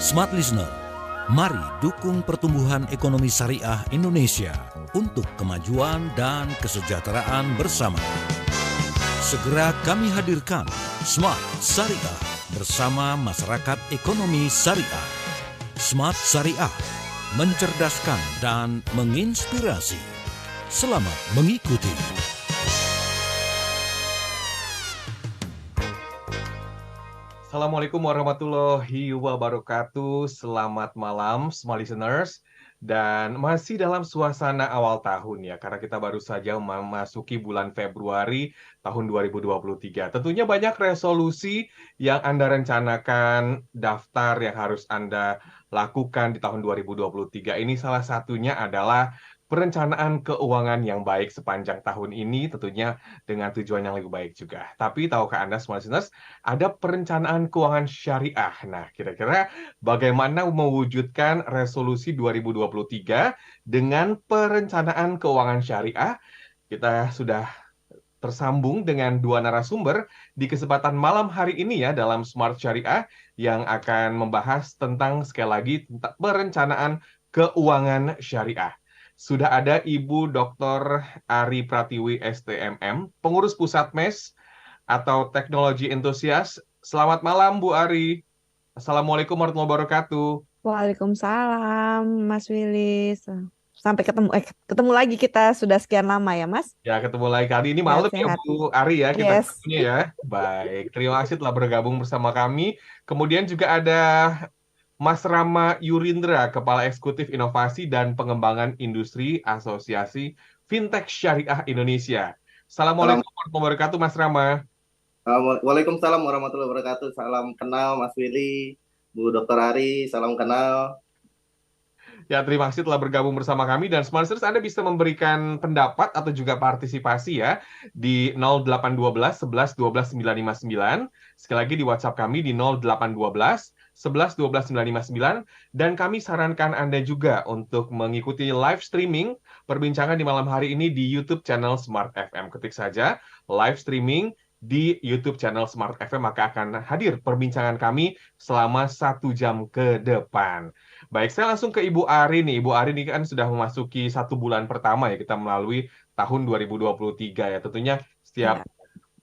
Smart Listener, mari dukung pertumbuhan ekonomi syariah Indonesia untuk kemajuan dan kesejahteraan bersama. Segera kami hadirkan Smart Syariah bersama masyarakat ekonomi syariah. Smart Syariah, mencerdaskan dan menginspirasi. Selamat mengikuti. Assalamualaikum warahmatullahi wabarakatuh. Selamat malam, smart listeners. Dan masih dalam suasana awal tahun ya, karena kita baru saja memasuki bulan Februari tahun 2023. Tentunya banyak resolusi yang Anda rencanakan, daftar yang harus Anda lakukan di tahun 2023. Ini salah satunya adalah perencanaan keuangan yang baik sepanjang tahun ini, tentunya dengan tujuan yang lebih baik juga. Tapi tahukah Anda, smart listeners, ada perencanaan keuangan syariah. Nah, kira-kira bagaimana mewujudkan resolusi 2023 dengan perencanaan keuangan syariah? Kita sudah tersambung dengan dua narasumber di kesempatan malam hari ini ya dalam Smart Syariah yang akan membahas tentang sekali lagi tentang perencanaan keuangan syariah. Sudah ada Ibu Dr. Ari Pratiwi STMM, pengurus pusat MES atau teknologi entusias. Selamat malam Bu Ari. Assalamualaikum warahmatullahi wabarakatuh. Waalaikumsalam, Mas Willis. Sampai ketemu lagi kita sudah sekian lama ya, Mas? Ya, ketemu lagi kali ini malam ya Sehat-sehat. Bu Ari ya kita Yes. ketemunya ya. Baik, terima kasih telah bergabung bersama kami. Kemudian juga ada Mas Rama Yurindra, Kepala Eksekutif Inovasi dan Pengembangan Industri Asosiasi Fintech Syariah Indonesia. Salam. Assalamualaikum warahmatullahi wabarakatuh Mas Rama. Waalaikumsalam warahmatullahi wabarakatuh. Salam kenal Mas Willy, Bu Dr. Ari, salam kenal. Ya, terima kasih telah bergabung bersama kami dan Smart Listeners, Anda bisa memberikan pendapat atau juga partisipasi ya di 0812 11 12 959. Sekali lagi di WhatsApp kami di 0812 11 12 959 dan kami sarankan Anda juga untuk mengikuti live streaming perbincangan di malam hari ini di YouTube channel Smart FM. Ketik saja live streaming di YouTube channel Smart FM, maka akan hadir perbincangan kami selama 1 jam ke depan. Baik, saya langsung ke Ibu Ari nih. Ibu Ari ini kan sudah memasuki 1 bulan pertama ya kita melalui tahun 2023 ya. Tentunya setiap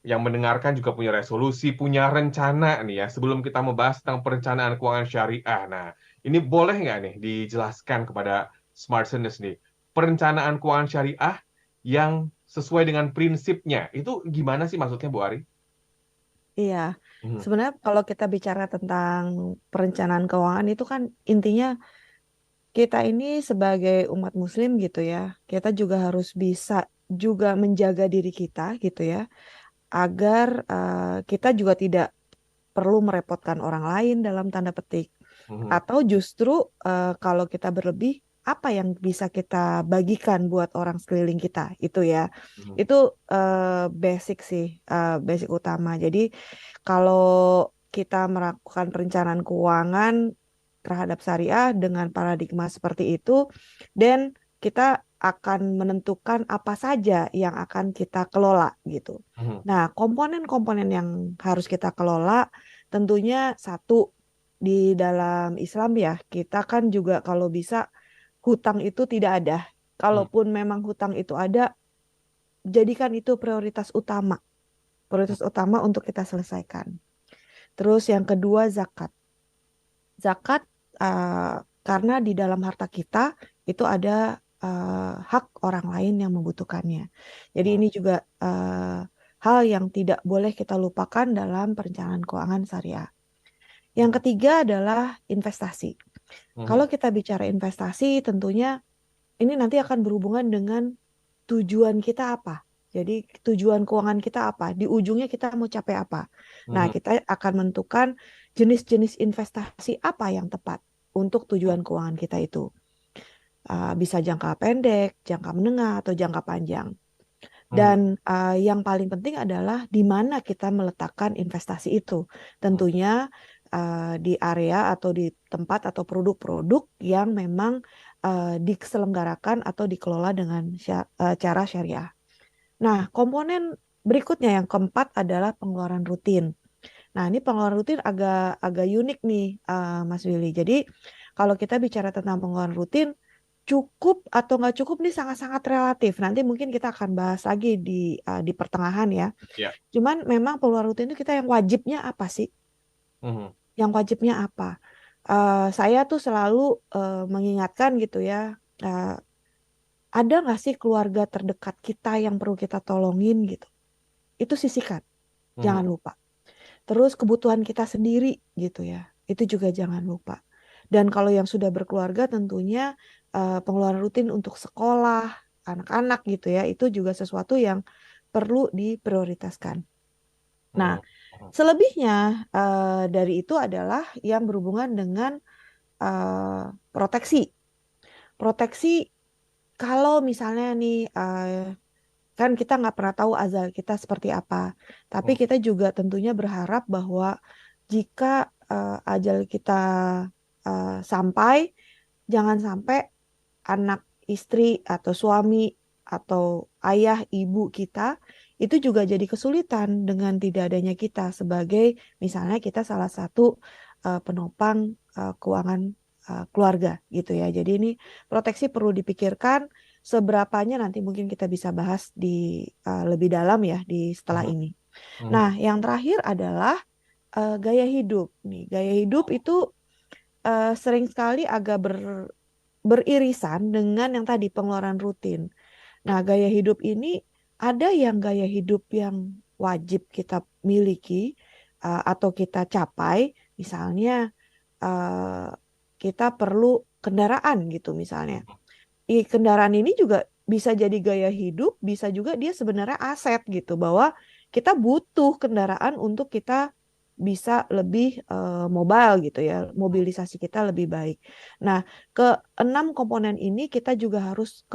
yang mendengarkan juga punya resolusi, punya rencana nih ya. Sebelum kita membahas tentang perencanaan keuangan syariah. Nah, ini boleh nggak nih dijelaskan kepada Smart Listeners nih, perencanaan keuangan syariah yang sesuai dengan prinsipnya. Itu gimana sih maksudnya Bu Ari? Iya, sebenarnya kalau kita bicara tentang perencanaan keuangan itu kan intinya kita ini sebagai umat muslim gitu ya, kita juga harus bisa juga menjaga diri kita gitu ya, agar kita juga tidak perlu merepotkan orang lain dalam tanda petik. Atau justru kalau kita berlebih, apa yang bisa kita bagikan buat orang sekeliling kita itu ya. Itu basic sih, basic utama. Jadi kalau kita melakukan perencanaan keuangan terhadap syariah dengan paradigma seperti itu, dan kita akan menentukan apa saja yang akan kita kelola gitu. Nah, komponen-komponen yang harus kita kelola tentunya satu, di dalam Islam ya, kita kan juga kalau bisa hutang itu tidak ada. Kalaupun memang hutang itu ada, jadikan itu prioritas utama. Prioritas utama untuk kita selesaikan. Terus yang kedua zakat. Zakat karena di dalam harta kita itu ada hak orang lain yang membutuhkannya. Jadi ini juga hal yang tidak boleh kita lupakan dalam perencanaan keuangan syariah. Yang ketiga adalah investasi. Kalau kita bicara investasi, tentunya ini nanti akan berhubungan dengan tujuan kita apa. Jadi tujuan keuangan kita apa? Di ujungnya kita mau capai apa? Nah, kita akan menentukan jenis-jenis investasi apa yang tepat untuk tujuan keuangan kita itu. Bisa jangka pendek, jangka menengah, atau jangka panjang. Dan yang paling penting adalah di mana kita meletakkan investasi itu. Tentunya di area atau di tempat atau produk-produk yang memang diselenggarakan atau dikelola dengan cara syariah. Nah, komponen berikutnya yang keempat adalah pengeluaran rutin. Nah, ini pengeluaran rutin agak unik nih, Mas Willy. Jadi, kalau kita bicara tentang pengeluaran rutin, cukup atau nggak cukup nih sangat-sangat relatif. Nanti mungkin kita akan bahas lagi di pertengahan ya. Ya. Cuman memang pengeluaran rutin itu kita yang wajibnya apa sih? Yang wajibnya apa? Saya tuh selalu mengingatkan gitu ya, ada nggak sih keluarga terdekat kita yang perlu kita tolongin gitu? Itu sisihkan, jangan lupa. Terus kebutuhan kita sendiri gitu ya, itu juga jangan lupa. Dan kalau yang sudah berkeluarga tentunya pengeluaran rutin untuk sekolah, anak-anak gitu ya, itu juga sesuatu yang perlu diprioritaskan. Nah, selebihnya dari itu adalah yang berhubungan dengan proteksi. Proteksi kalau misalnya nih kan kita nggak pernah tahu azal kita seperti apa. Tapi kita juga tentunya berharap bahwa jika ajal kita sampai, jangan sampai anak, istri, atau suami, atau ayah, ibu kita itu juga jadi kesulitan dengan tidak adanya kita sebagai misalnya kita salah satu penopang keuangan keluarga gitu ya. Jadi ini proteksi perlu dipikirkan. Seberapanya nanti mungkin kita bisa bahas di lebih dalam ya di setelah ini. Nah, yang terakhir adalah gaya hidup. Nih, gaya hidup itu sering sekali agak beririsan dengan yang tadi pengeluaran rutin. Nah, gaya hidup ini ada yang gaya hidup yang wajib kita miliki atau kita capai. Misalnya kita perlu kendaraan gitu misalnya. Kendaraan ini juga bisa jadi gaya hidup, bisa juga dia sebenarnya aset gitu, bahwa kita butuh kendaraan untuk kita bisa lebih mobile gitu ya, mobilisasi kita lebih baik. Nah, ke 6 komponen ini kita juga harus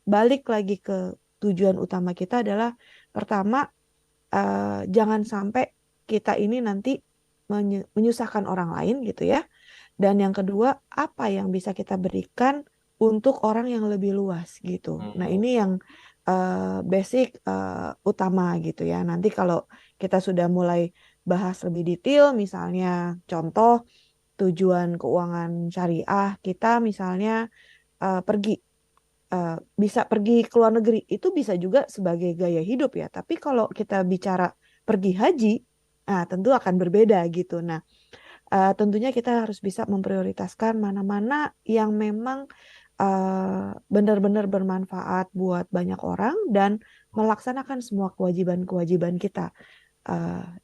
balik lagi ke tujuan utama kita adalah pertama, jangan sampai kita ini nanti menyusahkan orang lain gitu ya. Dan yang kedua, apa yang bisa kita berikan untuk orang yang lebih luas gitu. Nah, ini yang basic utama gitu ya. Nanti kalau kita sudah mulai bahas lebih detail, misalnya contoh tujuan keuangan syariah kita misalnya bisa pergi ke luar negeri, itu bisa juga sebagai gaya hidup ya. Tapi kalau kita bicara pergi haji, nah tentu akan berbeda gitu. Nah, tentunya kita harus bisa memprioritaskan mana-mana yang memang benar-benar bermanfaat buat banyak orang dan melaksanakan semua kewajiban-kewajiban kita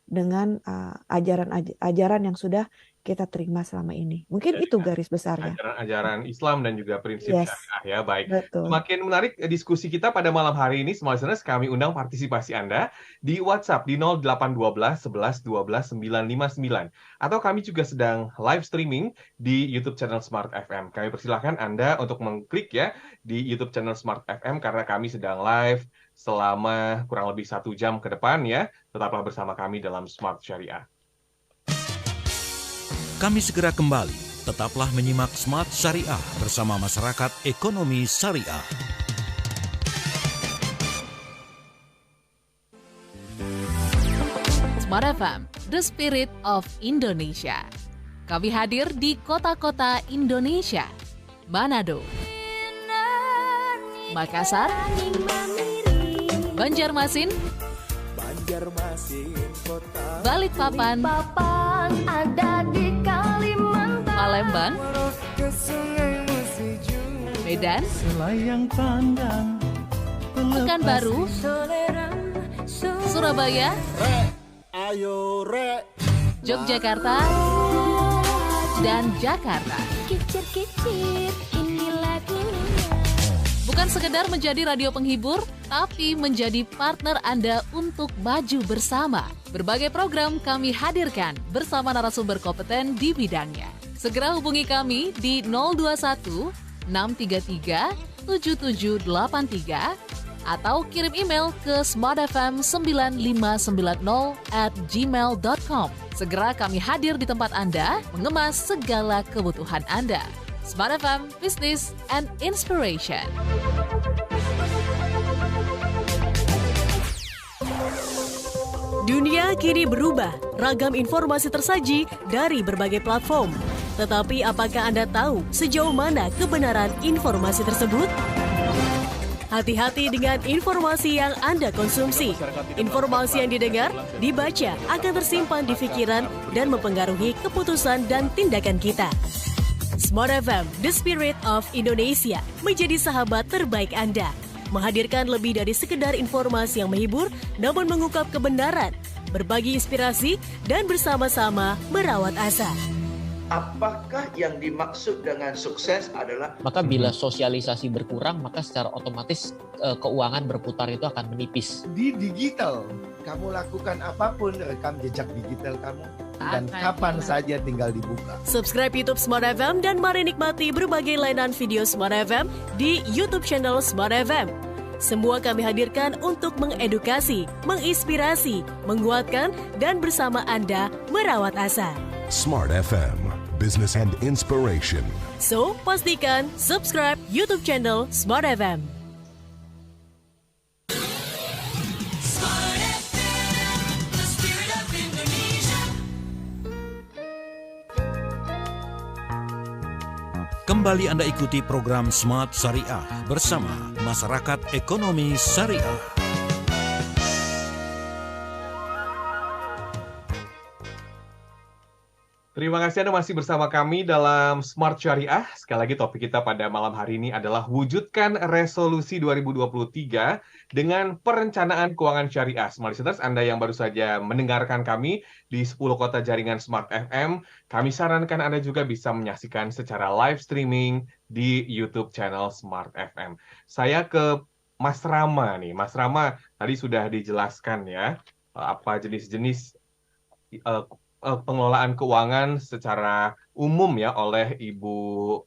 dengan ajaran yang sudah kita terima selama ini. Mungkin itu garis besarnya. Ajaran Islam dan juga prinsip syariah ya. Baik. Betul. Semakin menarik diskusi kita pada malam hari ini. Small Listeners, kami undang partisipasi Anda di WhatsApp di 0812 11 12 959. Atau kami juga sedang live streaming di YouTube channel Smart FM. Kami persilahkan Anda untuk mengklik ya di YouTube channel Smart FM karena kami sedang live selama kurang lebih 1 jam ke depan ya. Tetaplah bersama kami dalam Smart Syariah. Kami segera kembali. Tetaplah menyimak Smart Syariah bersama Masyarakat Ekonomi Syariah. Smart FM, the spirit of Indonesia. Kami hadir di kota-kota Indonesia. Manado, Makassar, Banjarmasin, Balikpapan, ada di Kalimantan, Palembang, Medan, Pekanbaru, Surabaya, Yogyakarta, dan Jakarta. Bukan sekedar menjadi radio penghibur, tapi menjadi partner Anda untuk maju bersama. Berbagai program kami hadirkan bersama narasumber kompeten di bidangnya. Segera hubungi kami di 021 633 7783 atau kirim email ke smartfm9590@gmail.com. Segera kami hadir di tempat Anda mengemas segala kebutuhan Anda. Smart FM, Business and Inspiration. Dunia kini berubah, ragam informasi tersaji dari berbagai platform. Tetapi apakah Anda tahu sejauh mana kebenaran informasi tersebut? Hati-hati dengan informasi yang Anda konsumsi. Informasi yang didengar, dibaca akan tersimpan di pikiran dan mempengaruhi keputusan dan tindakan kita. Smart FM, The Spirit of Indonesia, menjadi sahabat terbaik Anda. Menghadirkan lebih dari sekedar informasi yang menghibur, namun mengungkap kebenaran, berbagi inspirasi, dan bersama-sama merawat asa. Apakah yang dimaksud dengan sukses adalah maka bila sosialisasi berkurang, maka secara otomatis keuangan berputar itu akan menipis. Di digital, kamu lakukan apapun, rekam jejak digital kamu dan kapan saja tinggal dibuka. Subscribe YouTube Smart FM dan mari nikmati berbagai layanan video Smart FM di YouTube channel Smart FM. Semua kami hadirkan untuk mengedukasi, menginspirasi, menguatkan, dan bersama Anda merawat asa. Smart FM, Business and Inspiration. So, pastikan subscribe YouTube channel Smart FM. Kembali Anda ikuti program Smart Syariah bersama Masyarakat Ekonomi Syariah. Terima kasih Anda masih bersama kami dalam Smart Syariah. Sekali lagi topik kita pada malam hari ini adalah wujudkan resolusi 2023 dengan perencanaan keuangan syariah. Smart listeners, Anda yang baru saja mendengarkan kami di 10 kota jaringan Smart FM, kami sarankan Anda juga bisa menyaksikan secara live streaming di YouTube channel Smart FM. Saya ke Mas Rama nih. Mas Rama, tadi sudah dijelaskan ya, apa jenis-jenis pengelolaan keuangan secara umum ya oleh Ibu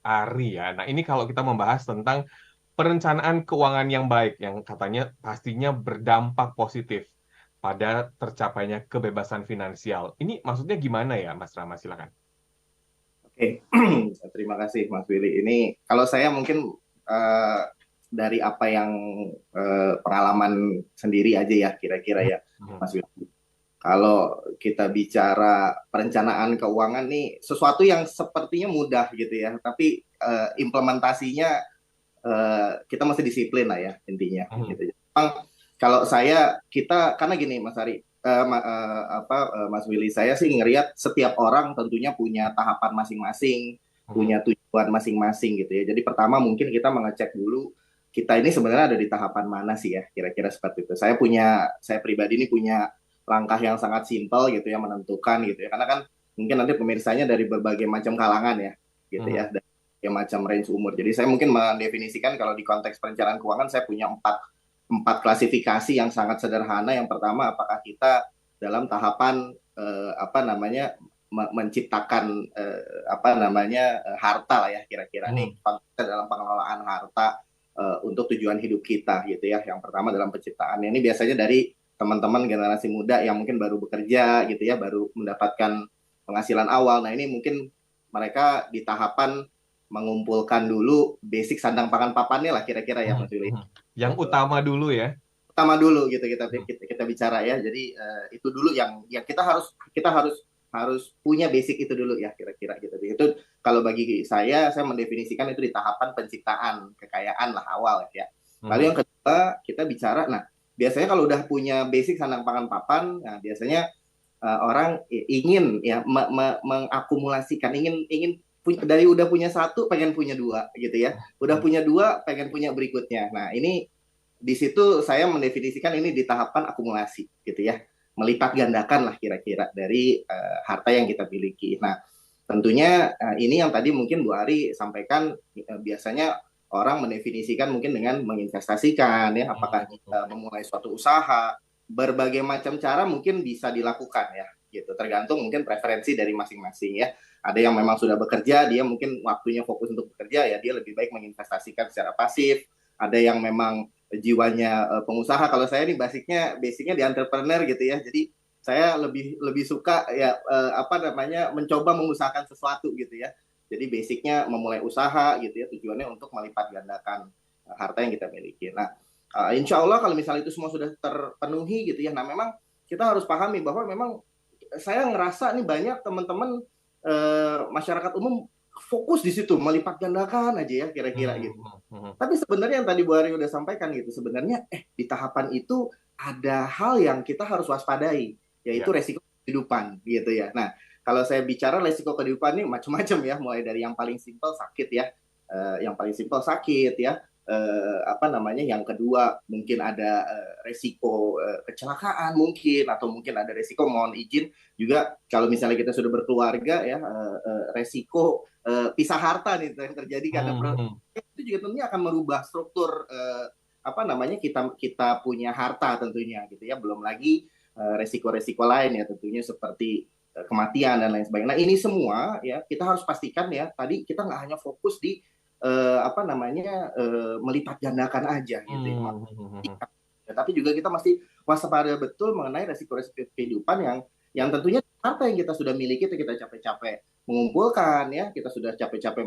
Ari ya. Nah, ini kalau kita membahas tentang perencanaan keuangan yang baik yang katanya pastinya berdampak positif pada tercapainya kebebasan finansial. Ini maksudnya gimana ya, Mas Rama? Silakan. Oke, terima kasih Mas Willy. Ini kalau saya mungkin dari apa yang pengalaman sendiri aja ya kira-kira ya, Mas Willy. Kalau kita bicara perencanaan keuangan nih, sesuatu yang sepertinya mudah gitu ya, tapi implementasinya kita mesti disiplin lah ya intinya. Gitu. Kalau kita karena gini Mas Ari, Mas Willy, saya sih ngelihat setiap orang tentunya punya tahapan masing-masing, punya tujuan masing-masing gitu ya. Jadi pertama mungkin kita mengecek dulu kita ini sebenarnya ada di tahapan mana sih ya, kira-kira seperti itu. Saya pribadi ini punya langkah yang sangat simpel gitu ya, menentukan gitu ya, karena kan mungkin nanti pemirsanya dari berbagai macam kalangan ya gitu ya, dari berbagai macam range umur. Jadi saya mungkin mendefinisikan kalau di konteks perencanaan keuangan saya punya empat klasifikasi yang sangat sederhana. Yang pertama, apakah kita dalam tahapan menciptakan harta lah ya kira-kira nih, dalam pengelolaan harta untuk tujuan hidup kita gitu ya. Yang pertama dalam penciptaannya ini biasanya dari teman-teman generasi muda yang mungkin baru bekerja gitu ya, baru mendapatkan penghasilan awal. Nah, ini mungkin mereka di tahapan mengumpulkan dulu basic sandang pangan papannya lah kira-kira ya Mas Willy. Yang utama dulu ya. Utama dulu gitu kita bicara ya. Jadi itu dulu yang kita harus punya basic itu dulu ya kira-kira gitu. Itu kalau bagi saya mendefinisikan itu di tahapan penciptaan kekayaan lah awal ya. Lalu yang kedua kita bicara, nah biasanya kalau udah punya basic sandang pangan papan, nah biasanya orang ingin ya mengakumulasikan, ingin dari udah punya satu pengen punya dua gitu ya, udah punya dua pengen punya berikutnya. Nah ini di situ saya mendefinisikan ini di tahapan akumulasi gitu ya, melipat gandakan lah kira-kira dari harta yang kita miliki. Nah tentunya ini yang tadi mungkin Bu Ari sampaikan, biasanya orang mendefinisikan mungkin dengan menginvestasikan ya, apakah kita memulai suatu usaha, berbagai macam cara mungkin bisa dilakukan ya gitu, tergantung mungkin preferensi dari masing-masing ya. Ada yang memang sudah bekerja, dia mungkin waktunya fokus untuk bekerja ya, dia lebih baik menginvestasikan secara pasif. Ada yang memang jiwanya pengusaha. Kalau saya nih basicnya di entrepreneur gitu ya, jadi saya lebih suka ya mencoba mengusahakan sesuatu gitu ya. Jadi basicnya memulai usaha gitu ya, tujuannya untuk melipat gandakan harta yang kita miliki. Nah, insya Allah kalau misalnya itu semua sudah terpenuhi gitu ya, nah memang kita harus pahami bahwa memang saya ngerasa nih banyak teman-teman masyarakat umum fokus di situ, melipat gandakan aja ya kira-kira gitu. Tapi sebenarnya yang tadi Bu Ari udah sampaikan gitu, sebenarnya di tahapan itu ada hal yang kita harus waspadai, yaitu resiko kehidupan gitu ya. Nah, kalau saya bicara resiko kehidupan ini macam-macam ya, mulai dari yang paling simpel sakit ya, yang kedua mungkin ada resiko kecelakaan mungkin, atau mungkin ada resiko, mohon izin juga kalau misalnya kita sudah berkeluarga ya, resiko pisah harta nih yang terjadi karena itu juga tentunya akan merubah struktur kita punya harta tentunya gitu ya, belum lagi resiko-resiko lain ya tentunya seperti kematian dan lain sebagainya. Nah ini semua ya kita harus pastikan ya, tadi kita nggak hanya fokus di melipat gandakan aja gitu ya. Tapi juga kita mesti waspada betul mengenai resiko-resiko kehidupan yang tentunya harta yang kita sudah miliki itu kita capek-capek mengumpulkan ya, kita sudah capek-capek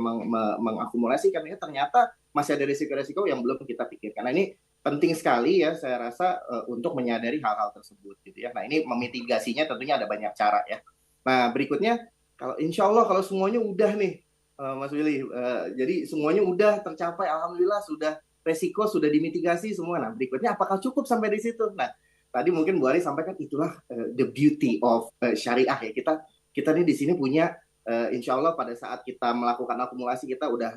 mengakumulasikan ya, ternyata masih ada resiko-resiko yang belum kita pikirkan. Nah ini penting sekali ya saya rasa untuk menyadari hal-hal tersebut gitu ya. Nah ini memitigasinya tentunya ada banyak cara ya. Nah berikutnya insya Allah kalau semuanya udah nih Mas Willy, jadi semuanya udah tercapai, alhamdulillah resiko sudah dimitigasi semua. Nah berikutnya apakah cukup sampai di situ? Nah tadi mungkin Bu Ari sampaikan itulah the beauty of syariah ya. Kita nih di sini punya insya Allah pada saat kita melakukan akumulasi kita udah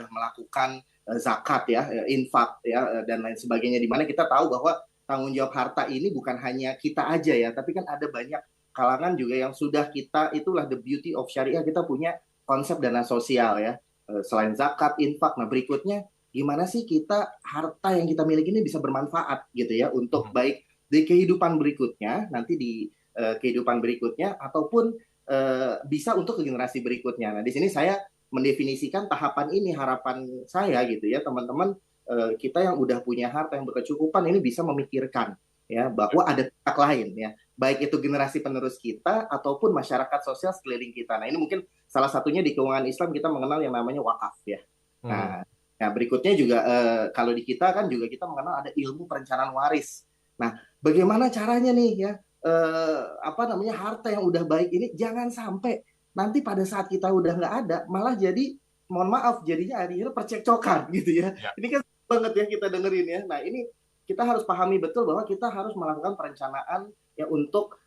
melakukan zakat ya, infak ya dan lain sebagainya, di mana kita tahu bahwa tanggung jawab harta ini bukan hanya kita aja ya, tapi kan ada banyak kalangan juga yang sudah kita, itulah the beauty of syariah, kita punya konsep dana sosial ya, selain zakat, infak. Nah berikutnya gimana sih kita harta yang kita miliki ini bisa bermanfaat gitu ya untuk baik di kehidupan berikutnya, nanti di kehidupan berikutnya ataupun bisa untuk ke generasi berikutnya. Nah di sini saya mendefinisikan tahapan ini, harapan saya gitu ya teman-teman, kita yang udah punya harta yang berkecukupan ini bisa memikirkan ya bahwa ada pihak lain ya, baik itu generasi penerus kita ataupun masyarakat sosial sekeliling kita. Nah ini mungkin salah satunya di keuangan Islam kita mengenal yang namanya wakaf ya. Nah berikutnya juga kalau di kita kan juga kita mengenal ada ilmu perencanaan waris. Nah bagaimana caranya nih ya, harta yang udah baik ini jangan sampai nanti pada saat kita udah nggak ada malah jadi, mohon maaf, jadinya akhirnya percekcokan gitu ya. Ini kan banget ya kita dengerin ya. Nah ini kita harus pahami betul bahwa kita harus melakukan perencanaan ya untuk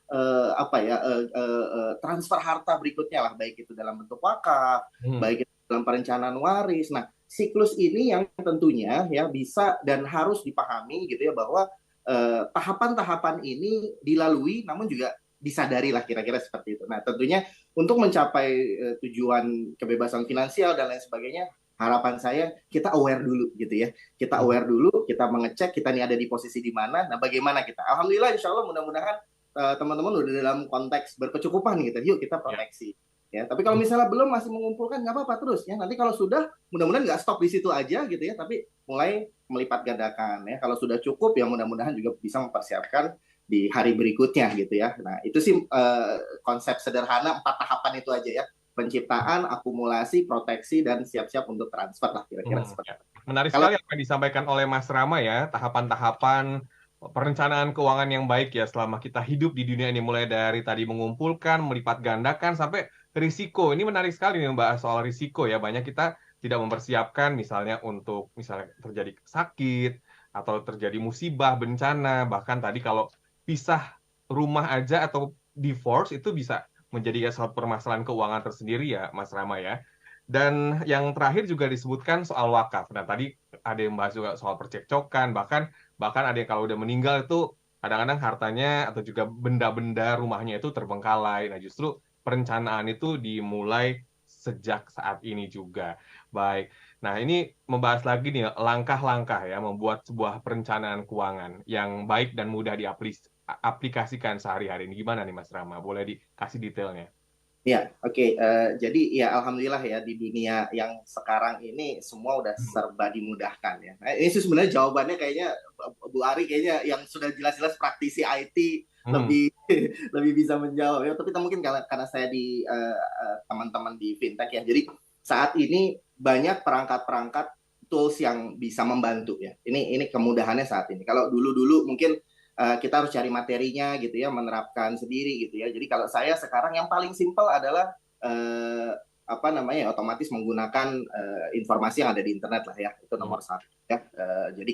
transfer harta berikutnya lah, baik itu dalam bentuk wakaf, baik itu dalam perencanaan waris. Nah siklus ini yang tentunya ya bisa dan harus dipahami gitu ya, bahwa tahapan-tahapan ini dilalui namun juga disadari lah kira-kira seperti itu. Nah tentunya untuk mencapai tujuan kebebasan finansial dan lain sebagainya, harapan saya kita aware dulu gitu ya. Kita aware dulu, kita mengecek kita nih ada di posisi di mana. Nah bagaimana kita? Alhamdulillah insya Allah mudah-mudahan teman-teman udah dalam konteks berkecukupan gitu. Yuk kita proteksi. Ya, tapi kalau misalnya belum masih mengumpulkan nggak apa-apa terus ya. Nanti kalau sudah mudah-mudahan nggak stop di situ aja gitu ya, tapi mulai melipat gandakan ya. Kalau sudah cukup ya mudah-mudahan juga bisa mempersiapkan di hari berikutnya gitu ya. Nah itu sih konsep sederhana 4 tahapan itu aja ya. Penciptaan, akumulasi, proteksi, dan siap-siap untuk transfer lah kira-kira seperti itu. Menarik sekali apa yang disampaikan oleh Mas Rama ya, tahapan-tahapan perencanaan keuangan yang baik ya selama kita hidup di dunia ini, mulai dari tadi mengumpulkan, melipat gandakan, sampai risiko. Ini menarik sekali nih membahas soal risiko ya. Banyak kita tidak mempersiapkan misalnya untuk terjadi sakit atau terjadi musibah, bencana, bahkan tadi kalau pisah rumah aja atau divorce itu bisa menjadi suatu permasalahan keuangan tersendiri ya Mas Rama ya. Dan yang terakhir juga disebutkan soal wakaf. Nah tadi ada yang bahas juga soal percekcokan, bahkan ada yang kalau udah meninggal itu kadang-kadang hartanya atau juga benda-benda rumahnya itu terbengkalai. Nah justru perencanaan itu dimulai sejak saat ini juga. Baik, nah ini membahas lagi nih langkah-langkah ya membuat sebuah perencanaan keuangan yang baik dan mudah diaplikasikan sehari-hari ini. Gimana nih Mas Rama? Boleh dikasih detailnya? Ya, oke. Jadi ya alhamdulillah ya di dunia yang sekarang ini semua udah serba dimudahkan ya. Nah, ini sih sebenarnya jawabannya kayaknya Bu Ari kayaknya yang sudah jelas-jelas praktisi IT lebih bisa menjawab ya. Tapi mungkin karena saya di teman-teman di fintech ya. Jadi saat ini banyak perangkat-perangkat tools yang bisa membantu ya. Ini kemudahannya saat ini. Kalau dulu mungkin kita harus cari materinya gitu ya, menerapkan sendiri gitu ya. Jadi kalau saya sekarang yang paling simpel adalah otomatis menggunakan informasi yang ada di internet lah ya, itu nomor satu ya. Jadi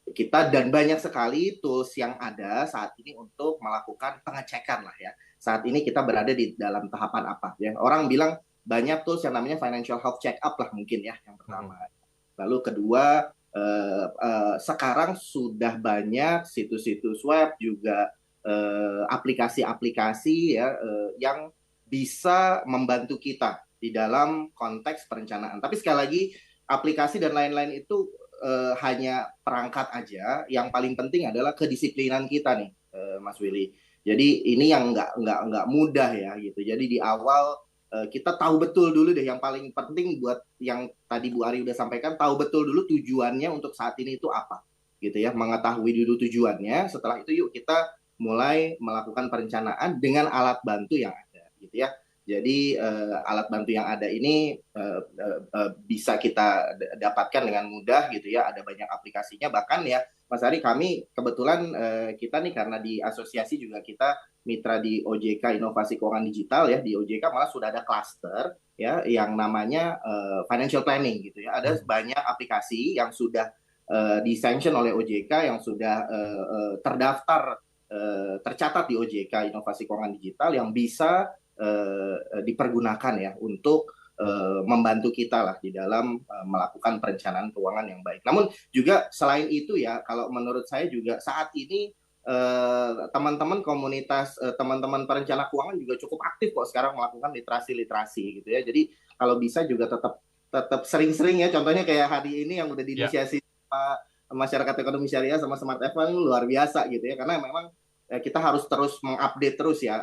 kita dan banyak sekali tools yang ada saat ini untuk melakukan pengecekan lah ya. Saat ini kita berada di dalam tahapan apa ya? Orang bilang banyak tools yang namanya financial health check up lah mungkin ya, yang pertama. Lalu kedua, sekarang sudah banyak situs-situs web juga aplikasi-aplikasi ya yang bisa membantu kita di dalam konteks perencanaan. Tapi sekali lagi aplikasi dan lain-lain itu hanya perangkat aja. Yang paling penting adalah kedisiplinan kita nih, Mas Willy. Jadi ini yang nggak mudah ya gitu. Jadi di awal kita tahu betul dulu deh, yang paling penting buat yang tadi Bu Ari udah sampaikan, tahu betul dulu tujuannya untuk saat ini itu apa gitu ya, mengetahui dulu tujuannya. Setelah itu yuk kita mulai melakukan perencanaan dengan alat bantu yang ada gitu ya. Jadi alat bantu yang ada ini bisa kita dapatkan dengan mudah gitu ya, ada banyak aplikasinya. Bahkan ya Mas Ari, kami kebetulan kita nih karena di asosiasi juga kita mitra di OJK Inovasi Keuangan Digital ya, di OJK malah sudah ada cluster ya yang namanya financial planning gitu ya. Ada banyak aplikasi yang sudah disanction oleh OJK, yang sudah terdaftar tercatat di OJK Inovasi Keuangan Digital, yang bisa dipergunakan ya untuk membantu kita lah di dalam melakukan perencanaan keuangan yang baik. Namun juga selain itu ya, kalau menurut saya juga saat ini teman-teman komunitas, teman-teman perencana keuangan juga cukup aktif kok sekarang melakukan literasi gitu ya. Jadi kalau bisa juga tetap sering-sering ya, contohnya kayak hari ini yang udah diinisiasi masyarakat ekonomi syariah sama Smart FM, luar biasa gitu ya, karena memang kita harus terus mengupdate terus ya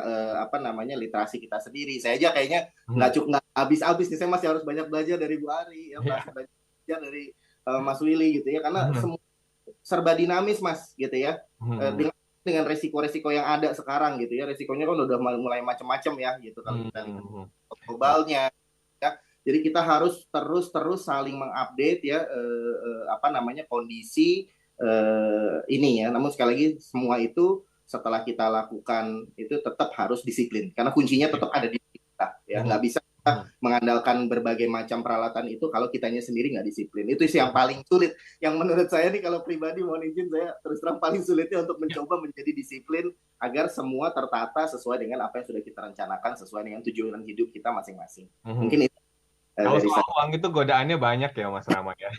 literasi kita sendiri. Saya aja kayaknya nggak habis-habis nih, saya masih harus banyak belajar dari Bu Ari ya, belajar dari Mas Willy gitu ya, karena semua serba dinamis Mas gitu ya. Dengan resiko-resiko yang ada sekarang gitu ya, resikonya kan udah mulai macam-macam ya gitu kalau kita lihat globalnya ya. Jadi kita harus terus saling mengupdate ya kondisi ini ya. Namun sekali lagi semua itu setelah kita lakukan itu tetap harus disiplin, karena kuncinya tetap ada di kita ya. Nggak bisa kita mengandalkan berbagai macam peralatan itu kalau kitanya sendiri nggak disiplin. Itu sih yang paling sulit, yang menurut saya nih kalau pribadi mohon izin, saya terus terang paling sulitnya untuk mencoba menjadi disiplin agar semua tertata sesuai dengan apa yang sudah kita rencanakan, sesuai dengan tujuan hidup kita masing-masing. Mungkin itu kalau soal uang itu godaannya banyak ya Mas Rama ya.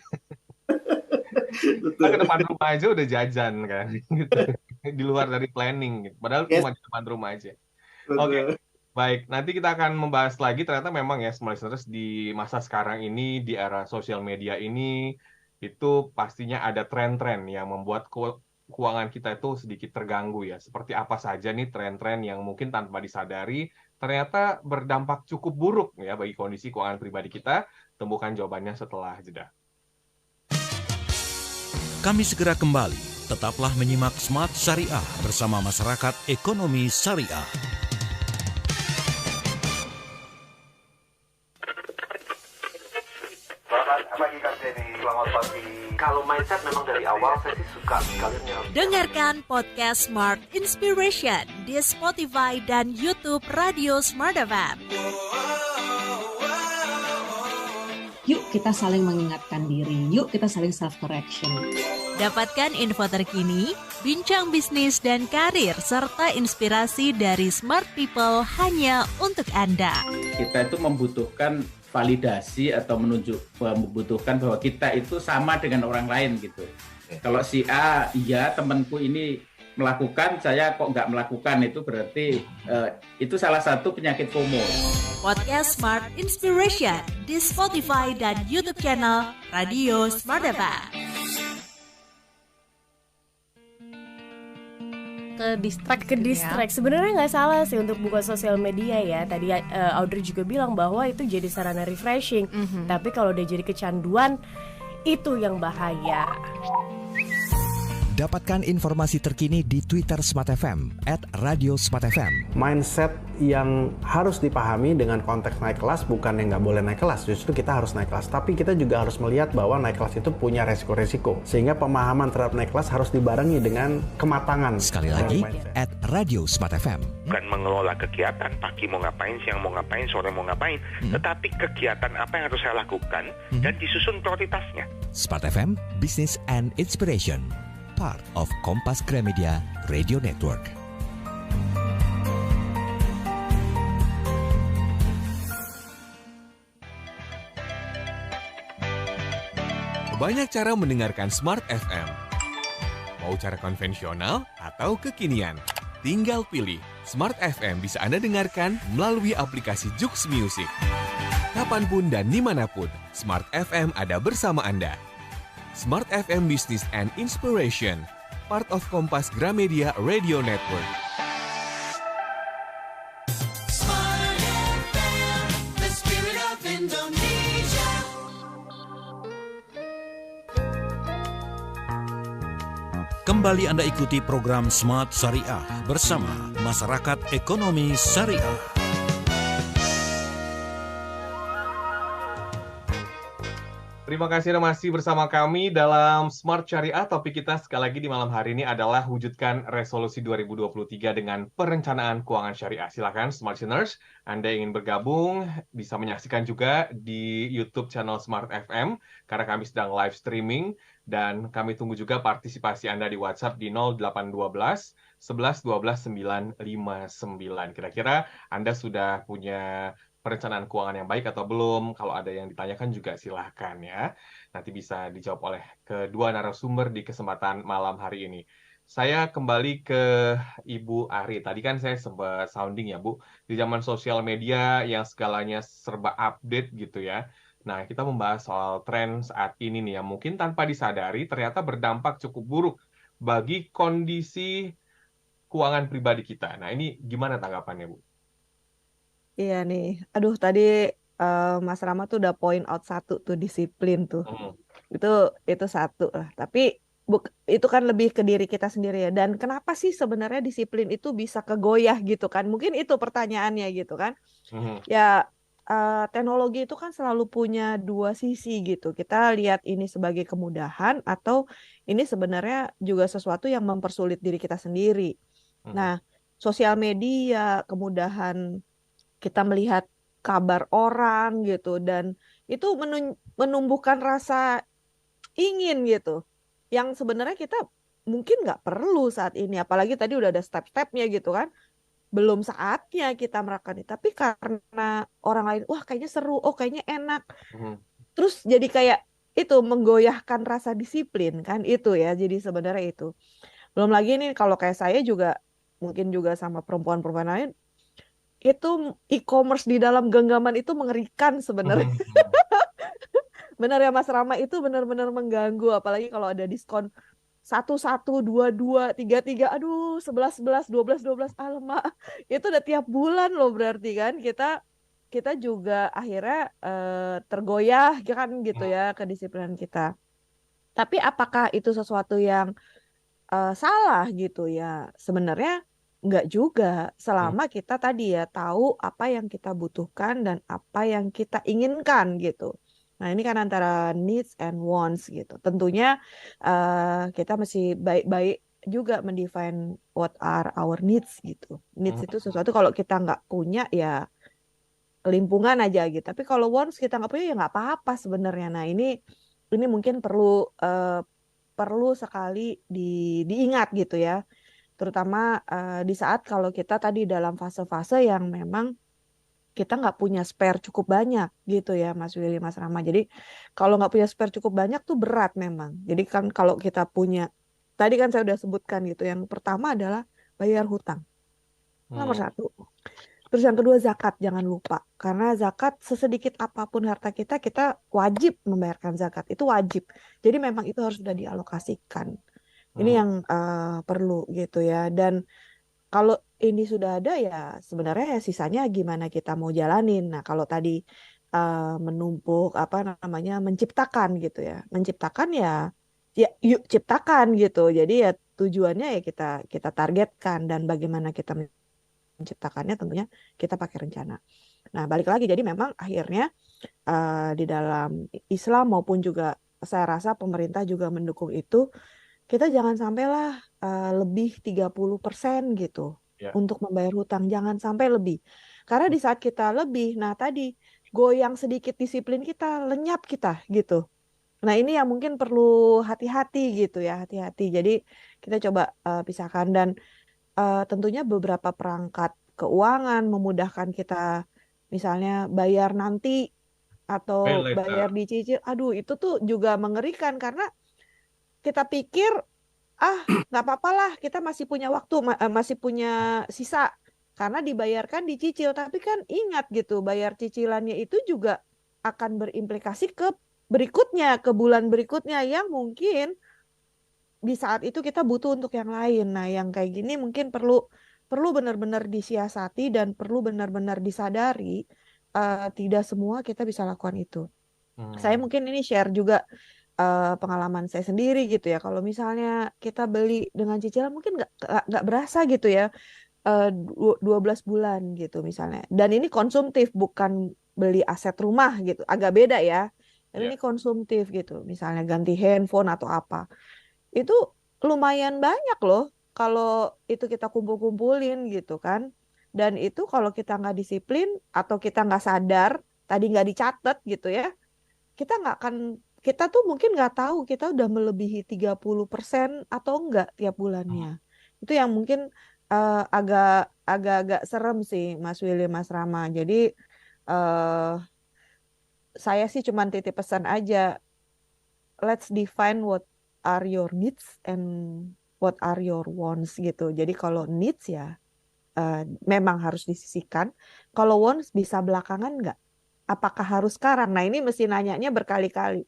Kita ke depan rumah aja udah jajan kan gitu. Di luar dari planning gitu. Padahal cuma di depan rumah aja. Oke. Baik, nanti kita akan membahas lagi. Ternyata memang ya smart listeners, di masa sekarang ini, di era sosial media ini, itu pastinya ada tren-tren yang membuat keuangan kita itu sedikit terganggu ya. Seperti apa saja nih tren-tren yang mungkin tanpa disadari ternyata berdampak cukup buruk ya bagi kondisi keuangan pribadi kita. Temukan jawabannya setelah jeda. Kami segera kembali. Tetaplah menyimak Smart Syariah bersama Masyarakat Ekonomi Syariah. Selamat pagi Kak Denny, selamat pagi. Kalau mindset memang dari awal saya sih suka sekalinya. Dengarkan podcast Smart Inspiration di Spotify dan YouTube Radio Smart FM. Yuk kita saling mengingatkan diri, yuk kita saling self-correction. Dapatkan info terkini, bincang bisnis dan karir, serta inspirasi dari smart people hanya untuk Anda. Kita itu membutuhkan validasi atau membutuhkan bahwa kita itu sama dengan orang lain gitu. Kalau si A, iya temanku ini melakukan, saya kok nggak melakukan, itu berarti itu salah satu penyakit FOMO. Podcast Smart Inspiration di Spotify dan YouTube channel Radio Smart FM. ke distract sebenarnya nggak salah sih untuk buka sosial media ya. Tadi Audrey juga bilang bahwa itu jadi sarana refreshing, tapi kalau udah jadi kecanduan itu yang bahaya. Dapatkan informasi terkini di Twitter Smart FM @radiosmartfm. Mindset yang harus dipahami dengan konteks naik kelas bukan yang nggak boleh naik kelas, justru kita harus naik kelas. Tapi kita juga harus melihat bahwa naik kelas itu punya resiko-resiko. Sehingga pemahaman terhadap naik kelas harus dibarengi dengan kematangan. Sekali lagi, @radiosmartfm. Bukan mengelola kegiatan, pagi mau ngapain, siang mau ngapain, sore mau ngapain, tetapi kegiatan apa yang harus saya lakukan dan disusun prioritasnya. Smart FM, Business and Inspiration. Part of Kompas Gramedia Radio Network. Banyak cara mendengarkan Smart FM. Mau cara konvensional atau kekinian? Tinggal pilih. Smart FM bisa Anda dengarkan melalui aplikasi Joox Music. Kapanpun dan dimanapun, Smart FM ada bersama Anda. Smart FM Business and Inspiration, part of Kompas Gramedia Radio Network. Smart FM, the spirit of Indonesia. Kembali Anda ikuti program Smart Syariah bersama Masyarakat Ekonomi Syariah. Terima kasih Anda masih bersama kami dalam Smart Syariah. Topik kita sekali lagi di malam hari ini adalah wujudkan resolusi 2023 dengan perencanaan keuangan syariah. Silakan Smart Listeners, Anda ingin bergabung bisa menyaksikan juga di YouTube channel Smart FM karena kami sedang live streaming dan kami tunggu juga partisipasi Anda di WhatsApp di 0812 11 12 959. Kira-kira Anda sudah punya perencanaan keuangan yang baik atau belum? Kalau ada yang ditanyakan juga silahkan ya. Nanti bisa dijawab oleh kedua narasumber di kesempatan malam hari ini. Saya kembali ke Ibu Ari. Tadi kan saya sempat sounding ya Bu, di zaman sosial media yang segalanya serba update gitu ya. Nah, kita membahas soal tren saat ini nih yang mungkin tanpa disadari ternyata berdampak cukup buruk bagi kondisi keuangan pribadi kita. Nah, ini gimana tanggapannya Bu? Iya nih, aduh tadi Mas Rama tuh udah point out satu tuh disiplin tuh, itu satu lah. Tapi itu kan lebih ke diri kita sendiri ya. Dan kenapa sih sebenarnya disiplin itu bisa kegoyah gitu kan? Mungkin itu pertanyaannya gitu kan? Ya teknologi itu kan selalu punya dua sisi gitu. Kita lihat ini sebagai kemudahan atau ini sebenarnya juga sesuatu yang mempersulit diri kita sendiri. Nah, sosial media, kemudahan kita melihat kabar orang gitu dan itu menumbuhkan rasa ingin gitu yang sebenarnya kita mungkin nggak perlu saat ini, apalagi tadi udah ada step-stepnya gitu kan, belum saatnya kita melakukan itu, tapi karena orang lain wah kayaknya seru, oh kayaknya enak, terus jadi kayak itu menggoyahkan rasa disiplin kan, itu ya. Jadi sebenarnya itu belum lagi nih kalau kayak saya juga mungkin juga sama perempuan-perempuan lain itu e-commerce di dalam genggaman itu mengerikan sebenarnya. Benar ya Mas Rama, itu benar-benar mengganggu, apalagi kalau ada diskon 11, 22, 33, aduh 11, 12, alamak. Itu udah tiap bulan loh, berarti kan kita juga akhirnya tergoyah kan gitu ya kedisiplinan kita. Tapi apakah itu sesuatu yang salah gitu ya? Sebenarnya enggak juga, selama kita tadi ya tahu apa yang kita butuhkan dan apa yang kita inginkan gitu. Nah ini kan antara needs and wants gitu. Tentunya kita mesti baik-baik juga mendefine what are our needs gitu. Needs itu sesuatu kalau kita nggak punya ya kelimpungan aja gitu. Tapi kalau wants kita nggak punya ya nggak apa-apa sebenarnya. Nah ini mungkin perlu sekali diingat gitu ya. Terutama di saat kalau kita tadi dalam fase-fase yang memang kita nggak punya spare cukup banyak gitu ya Mas Willy, Mas Rama. Jadi kalau nggak punya spare cukup banyak tuh berat memang. Jadi kan kalau kita punya, tadi kan saya udah sebutkan gitu, yang pertama adalah bayar hutang. Nomor satu. Terus yang kedua zakat, jangan lupa. Karena zakat sesedikit apapun harta kita wajib membayarkan zakat. Itu wajib. Jadi memang itu harus sudah dialokasikan. Ini yang perlu gitu ya. Dan kalau ini sudah ada ya sebenarnya ya sisanya gimana kita mau jalanin. Nah kalau tadi menumpuk menciptakan gitu ya. Menciptakan ya ya yuk ciptakan gitu. Jadi ya tujuannya ya kita targetkan, dan bagaimana kita menciptakannya tentunya kita pakai rencana. Nah, balik lagi, jadi memang akhirnya di dalam Islam maupun juga saya rasa pemerintah juga mendukung itu, kita jangan sampailah lebih 30% gitu Ya. untuk membayar hutang, jangan sampai lebih. Karena di saat kita lebih, nah tadi goyang sedikit disiplin kita, lenyap kita gitu. Nah, ini yang mungkin perlu hati-hati gitu ya, hati-hati. Jadi kita coba pisahkan, dan tentunya beberapa perangkat keuangan memudahkan kita, misalnya bayar nanti atau Pay later. bayar dicicil. Aduh, itu tuh juga mengerikan, karena kita pikir nggak apa-apa lah, kita masih punya waktu, masih punya sisa karena dibayarkan dicicil. Tapi kan ingat gitu, bayar cicilannya itu juga akan berimplikasi ke berikutnya, ke bulan berikutnya yang mungkin di saat itu kita butuh untuk yang lain. Nah, yang kayak gini mungkin perlu benar-benar disiasati dan perlu benar-benar disadari, tidak semua kita bisa lakukan itu. Saya mungkin ini share juga pengalaman saya sendiri gitu ya. Kalau misalnya kita beli dengan cicilan mungkin nggak berasa gitu ya, 12 bulan gitu misalnya. Dan ini konsumtif, bukan beli aset rumah gitu. Agak beda ya. Tapi ini konsumtif gitu. Misalnya ganti handphone atau apa. Itu lumayan banyak loh kalau itu kita kumpul-kumpulin gitu kan. Dan itu kalau kita nggak disiplin atau kita nggak sadar, tadi nggak dicatat gitu ya, kita tuh mungkin nggak tahu kita udah melebihi 30% atau enggak tiap bulannya. Itu yang mungkin agak serem sih, Mas Willy, Mas Rama. Jadi saya sih cuman titip pesan aja, let's define what are your needs and what are your wants gitu. Jadi kalau needs ya memang harus disisihkan. Kalau wants bisa belakangan nggak? Apakah harus sekarang? Nah, ini mesti nanyanya berkali-kali.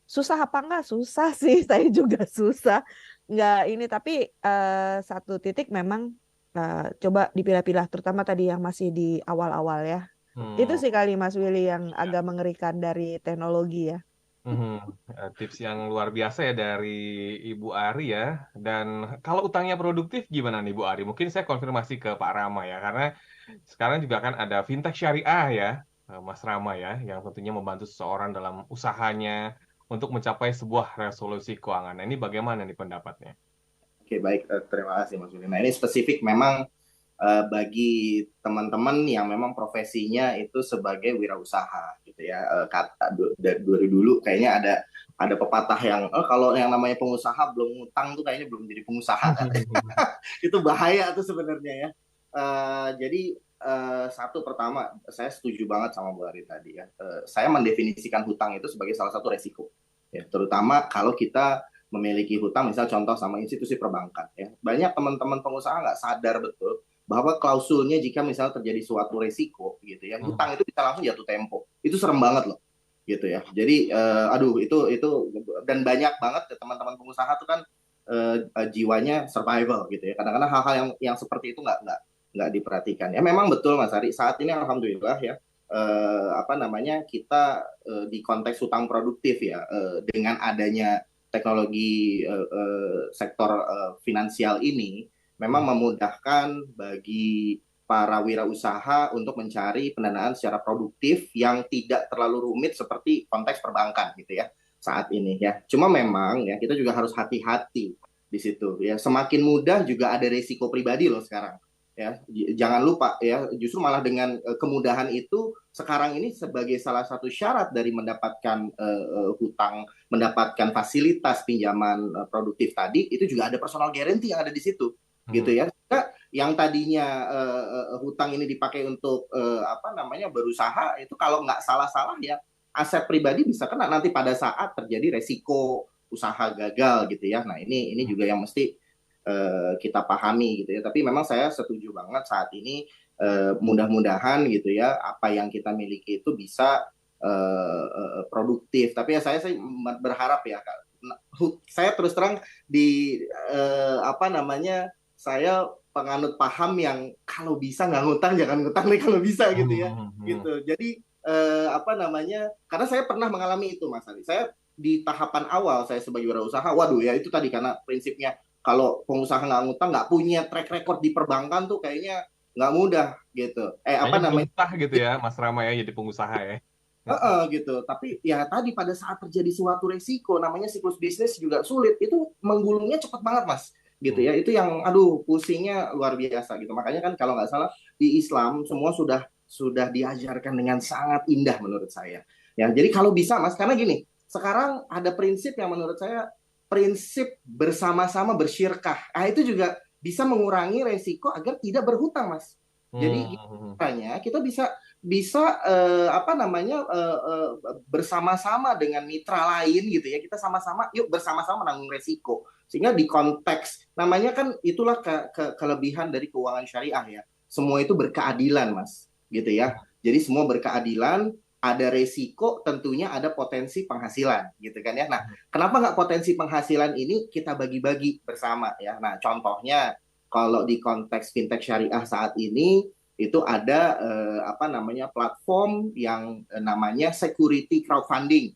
Susah apa enggak? Susah sih, saya juga susah. Nggak ini, tapi satu titik memang coba dipilah-pilah, terutama tadi yang masih di awal-awal ya. Itu sih kali Mas Willy yang agak mengerikan dari teknologi ya. Tips yang luar biasa ya dari Ibu Ari ya. Dan kalau utangnya produktif gimana nih Bu Ari? Mungkin saya konfirmasi ke Pak Rama ya, karena sekarang juga kan ada fintech syariah ya, Mas Rama ya, yang tentunya membantu seseorang dalam usahanya untuk mencapai sebuah resolusi keuangan. Nah, ini bagaimana nih pendapatnya? Oke, baik. Terima kasih Mas Willy. Nah, ini spesifik memang bagi teman-teman yang memang profesinya itu sebagai wirausaha gitu ya. Dari dulu kayaknya ada pepatah yang kalau yang namanya pengusaha belum ngutang tuh kayaknya belum jadi pengusaha. Itu bahaya tuh sebenarnya ya. Jadi satu, pertama saya setuju banget sama Bu Ari tadi ya. Saya mendefinisikan hutang itu sebagai salah satu resiko ya, terutama kalau kita memiliki hutang, misal contoh sama institusi perbankan ya. Banyak teman-teman pengusaha nggak sadar betul bahwa klausulnya jika misalnya terjadi suatu resiko gitu ya, hutang itu bisa langsung jatuh tempo. Itu serem banget loh gitu ya. Jadi itu dan banyak banget teman-teman pengusaha tuh kan jiwanya survival gitu ya. Kadang-kadang hal-hal yang seperti itu nggak diperhatikan. Ya memang betul Mas Ari, saat ini alhamdulillah ya kita di konteks hutang produktif ya, dengan adanya teknologi sektor finansial ini memang memudahkan bagi para wirausaha untuk mencari pendanaan secara produktif yang tidak terlalu rumit seperti konteks perbankan gitu ya saat ini ya. Cuma memang ya kita juga harus hati-hati di situ ya. Semakin mudah juga ada resiko pribadi loh sekarang ya. Jangan lupa ya, justru malah dengan kemudahan itu sekarang ini sebagai salah satu syarat dari mendapatkan hutang, mendapatkan fasilitas pinjaman produktif tadi, itu juga ada personal guarantee yang ada di situ. Gitu ya. Nah, yang tadinya hutang ini dipakai untuk berusaha, itu kalau nggak salah-salah ya aset pribadi bisa kena nanti pada saat terjadi resiko usaha gagal gitu ya. Nah, ini juga yang mesti kita pahami gitu ya. Tapi memang saya setuju banget saat ini, mudah-mudahan gitu ya apa yang kita miliki itu bisa produktif. Tapi ya saya berharap ya, saya terus terang saya penganut paham yang kalau bisa nggak ngutang jangan ngutang nih kalau bisa gitu ya. Gitu. Jadi karena saya pernah mengalami itu Mas Ali. Saya di tahapan awal saya sebagai wirausaha, waduh ya itu tadi karena prinsipnya kalau pengusaha nggak ngutang, nggak punya track record di perbankan tuh kayaknya nggak mudah gitu. Apa namanya? Gitu ya, Mas Rama ya, jadi pengusaha ya. Gitu. Tapi ya tadi pada saat terjadi suatu resiko, namanya siklus bisnis juga sulit, itu menggulungnya cepat banget Mas. Gitu ya, itu yang pusingnya luar biasa gitu. Makanya kan kalau nggak salah di Islam semua sudah diajarkan dengan sangat indah menurut saya. Ya, jadi kalau bisa Mas, karena gini, sekarang ada prinsip yang menurut saya prinsip bersama-sama bersyirkah. Itu juga bisa mengurangi resiko agar tidak berhutang Mas. Jadi katanya kita bisa bersama-sama dengan mitra lain gitu ya, kita sama-sama bersama-sama menanggung resiko, sehingga di konteks namanya kan itulah kelebihan dari keuangan syariah ya, semua itu berkeadilan Mas gitu ya. Jadi semua berkeadilan, ada resiko, tentunya ada potensi penghasilan gitu kan ya. Nah, kenapa nggak potensi penghasilan ini kita bagi-bagi bersama ya. Nah, contohnya kalau di konteks fintech syariah saat ini itu ada platform yang namanya security crowdfunding.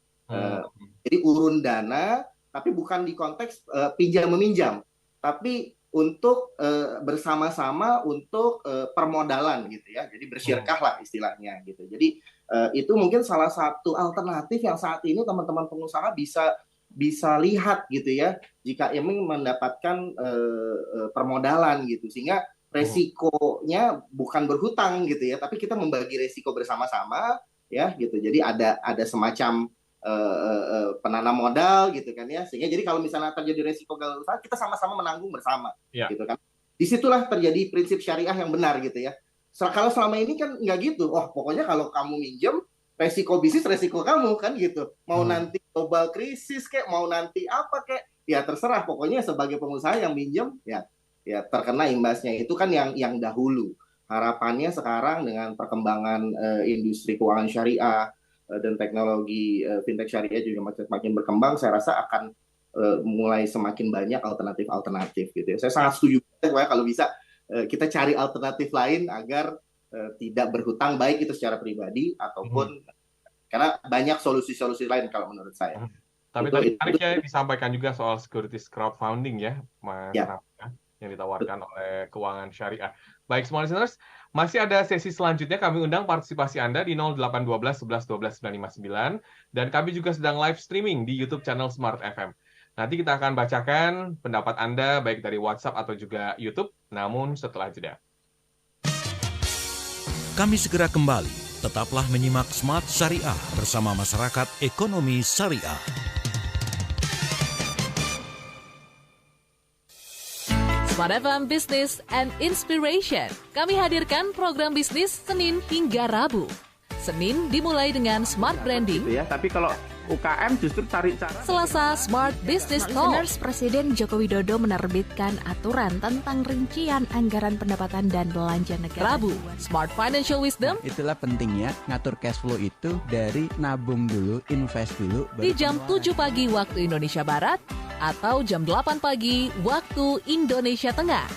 Jadi urun dana, tapi bukan di konteks pinjam meminjam, tapi untuk bersama-sama untuk permodalan gitu ya. Jadi bersyirkah lah istilahnya gitu. Jadi itu mungkin salah satu alternatif yang saat ini teman-teman pengusaha bisa lihat gitu ya, jika ingin mendapatkan permodalan gitu, sehingga resikonya bukan berhutang gitu ya, tapi kita membagi resiko bersama-sama ya gitu. Jadi ada semacam penanam modal gitu kan ya, sehingga jadi kalau misalnya terjadi resiko gagal usaha, kita sama-sama menanggung bersama gitu kan. Disitulah terjadi prinsip syariah yang benar gitu ya. Kalau selama ini kan nggak gitu, pokoknya kalau kamu minjem, resiko bisnis resiko kamu kan gitu. Mau nanti global krisis kayak, mau nanti apa kayak, ya terserah. Pokoknya sebagai pengusaha yang minjem ya terkena imbasnya. Itu kan yang dahulu. Harapannya sekarang dengan perkembangan industri keuangan syariah dan teknologi fintech syariah juga makin berkembang, saya rasa akan mulai semakin banyak alternatif gitu ya. Saya sangat setuju kalau bisa kita cari alternatif lain agar tidak berhutang, baik itu secara pribadi ataupun karena banyak solusi-solusi lain kalau menurut saya. Tapi tadi ya disampaikan juga soal securities crowdfunding ya, Mas Rama, yang ditawarkan oleh keuangan syariah. Baik, semua listeners, masih ada sesi selanjutnya. Kami undang partisipasi Anda di 0812 11 12 959, dan kami juga sedang live streaming di YouTube channel Smart FM. Nanti kita akan bacakan pendapat Anda baik dari WhatsApp atau juga YouTube, namun setelah jeda. Kami segera kembali. Tetaplah menyimak Smart Syariah bersama Masyarakat Ekonomi Syariah. Smart FM Business and Inspiration. Kami hadirkan program bisnis Senin hingga Rabu. Senin dimulai dengan Smart Branding. Gitu ya, tapi kalau UKM justru cari cara. Selasa, Smart Business Talk. Presiden Joko Widodo menerbitkan aturan tentang rincian anggaran pendapatan dan belanja negara. Rabu, Smart Financial Wisdom. Itulah pentingnya ngatur cash flow itu dari nabung dulu, invest dulu. Di jam 7 pagi waktu Indonesia Barat atau jam 8 pagi waktu Indonesia Tengah.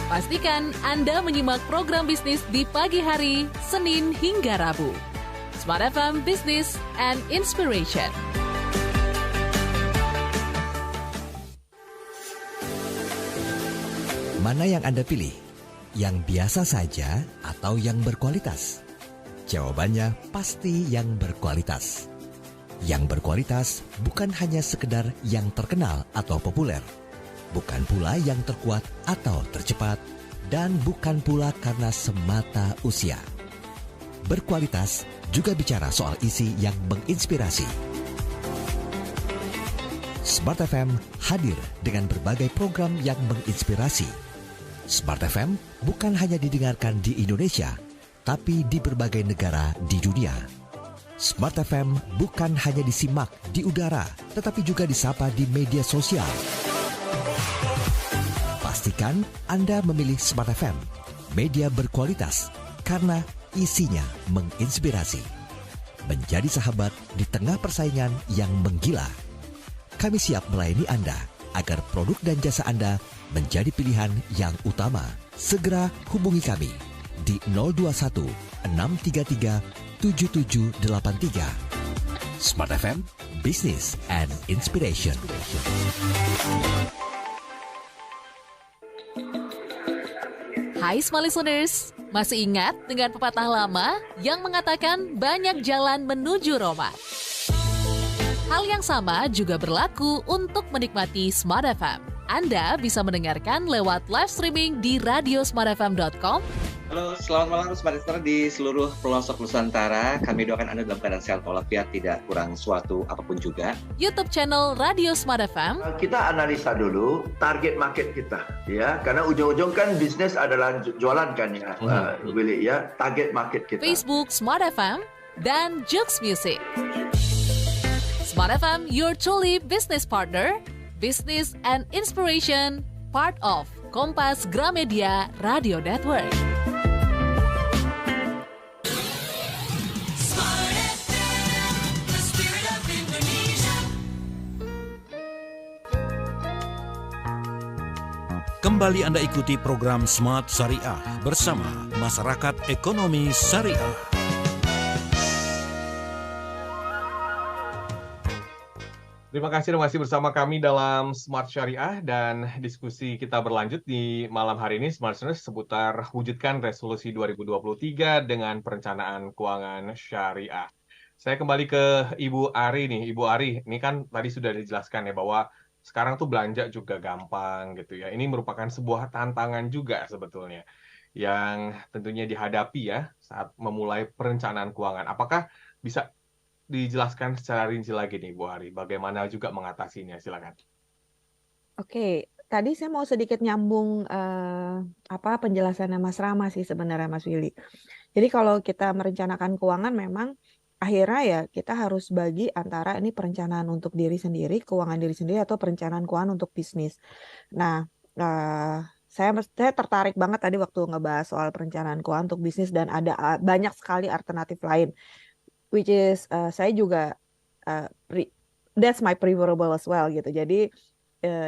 Pastikan Anda menyimak program bisnis di pagi hari, Senin hingga Rabu. Smart FM Business and Inspiration. Mana yang Anda pilih? Yang biasa saja atau yang berkualitas? Jawabannya pasti yang berkualitas. Yang berkualitas bukan hanya sekedar yang terkenal atau populer, bukan pula yang terkuat atau tercepat, dan bukan pula karena semata usia. Berkualitas juga bicara soal isi yang menginspirasi. Smart FM hadir dengan berbagai program yang menginspirasi. Smart FM bukan hanya didengarkan di Indonesia, tapi di berbagai negara di dunia. Smart FM bukan hanya disimak di udara, tetapi juga disapa di media sosial. Pastikan Anda memilih Smart FM, media berkualitas, karena isinya menginspirasi. Menjadi sahabat di tengah persaingan yang menggila. Kami siap melayani Anda agar produk dan jasa Anda menjadi pilihan yang utama. Segera hubungi kami di 021 633 7783. Smart FM, Business and Inspiration. Hai Smart Listeners, masih ingat dengan pepatah lama yang mengatakan banyak jalan menuju Roma? Hal yang sama juga berlaku untuk menikmati Smart FM. Anda bisa mendengarkan lewat live streaming di radiosmartfm.com. Halo, selamat malam Smart Listener di seluruh pelosok Nusantara. Kami doakan Anda dalam keadaan sehat walafiat, tidak kurang suatu apapun juga. YouTube channel Radio Smart FM. Kita analisa dulu target market kita, ya, karena ujung-ujung kan bisnis adalah jualan kan ya, Willy ya, target market kita. Facebook Smart FM dan Jux Music. Smart FM, your truly business partner, business and inspiration, part of Kompas Gramedia Radio Network. Kembali Anda ikuti program Smart Syariah bersama Masyarakat Ekonomi Syariah. Terima kasih masih bersama kami dalam Smart Syariah, dan diskusi kita berlanjut di malam hari ini Smart Listeners seputar wujudkan resolusi 2023 dengan perencanaan keuangan syariah. Saya kembali ke Ibu Ari nih. Ibu Ari, ini kan tadi sudah dijelaskan ya bahwa sekarang tuh belanja juga gampang gitu ya. Ini merupakan sebuah tantangan juga sebetulnya yang tentunya dihadapi ya saat memulai perencanaan keuangan. Apakah bisa dijelaskan secara rinci lagi nih Bu Ari, bagaimana juga mengatasinya? Silakan. Oke, tadi saya mau sedikit nyambung penjelasannya Mas Rama sih sebenarnya Mas Willy. Jadi kalau kita merencanakan keuangan memang akhirnya ya kita harus bagi antara ini perencanaan untuk diri sendiri, keuangan diri sendiri, atau perencanaan keuangan untuk bisnis. Nah, saya tertarik banget tadi waktu ngebahas soal perencanaan keuangan untuk bisnis, dan ada banyak sekali alternatif lain, which is saya juga that's my preferable as well gitu. Jadi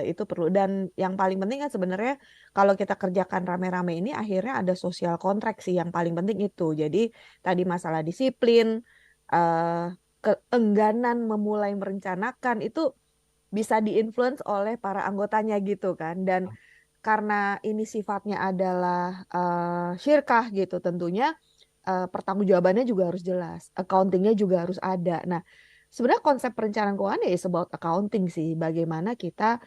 itu perlu, dan yang paling penting kan sebenarnya kalau kita kerjakan rame-rame ini akhirnya ada social contract sih yang paling penting itu. Jadi tadi masalah disiplin, keengganan memulai merencanakan itu bisa diinfluence oleh para anggotanya gitu kan. Dan karena ini sifatnya adalah syirkah gitu, tentunya pertanggungjawabannya juga harus jelas, accountingnya juga harus ada. Nah, sebenarnya konsep perencanaan keuangan ya is about accounting sih, bagaimana kita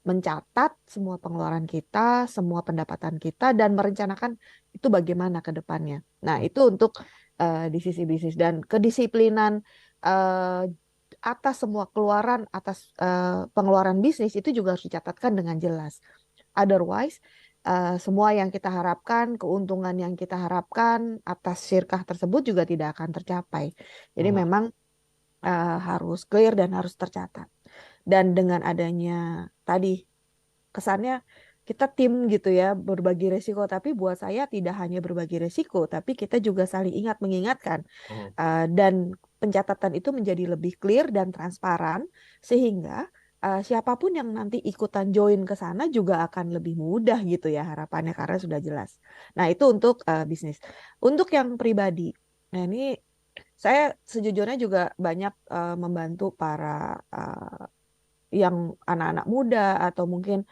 mencatat semua pengeluaran kita, semua pendapatan kita, dan merencanakan itu bagaimana ke depannya. Nah, itu untuk di sisi bisnis, dan kedisiplinan atas semua keluaran, atas pengeluaran bisnis itu juga harus dicatatkan dengan jelas. Otherwise, semua yang kita harapkan, keuntungan yang kita harapkan atas syirkah tersebut juga tidak akan tercapai. Jadi memang harus clear dan harus tercatat. Dan dengan adanya tadi kesannya kita tim gitu ya, berbagi resiko, tapi buat saya tidak hanya berbagi resiko, tapi kita juga saling mengingatkan, dan pencatatan itu menjadi lebih clear dan transparan, sehingga siapapun yang nanti ikutan join ke sana juga akan lebih mudah gitu ya harapannya, karena sudah jelas. Nah, itu untuk bisnis. Untuk yang pribadi, nah ini saya sejujurnya juga banyak membantu para yang anak-anak muda atau mungkin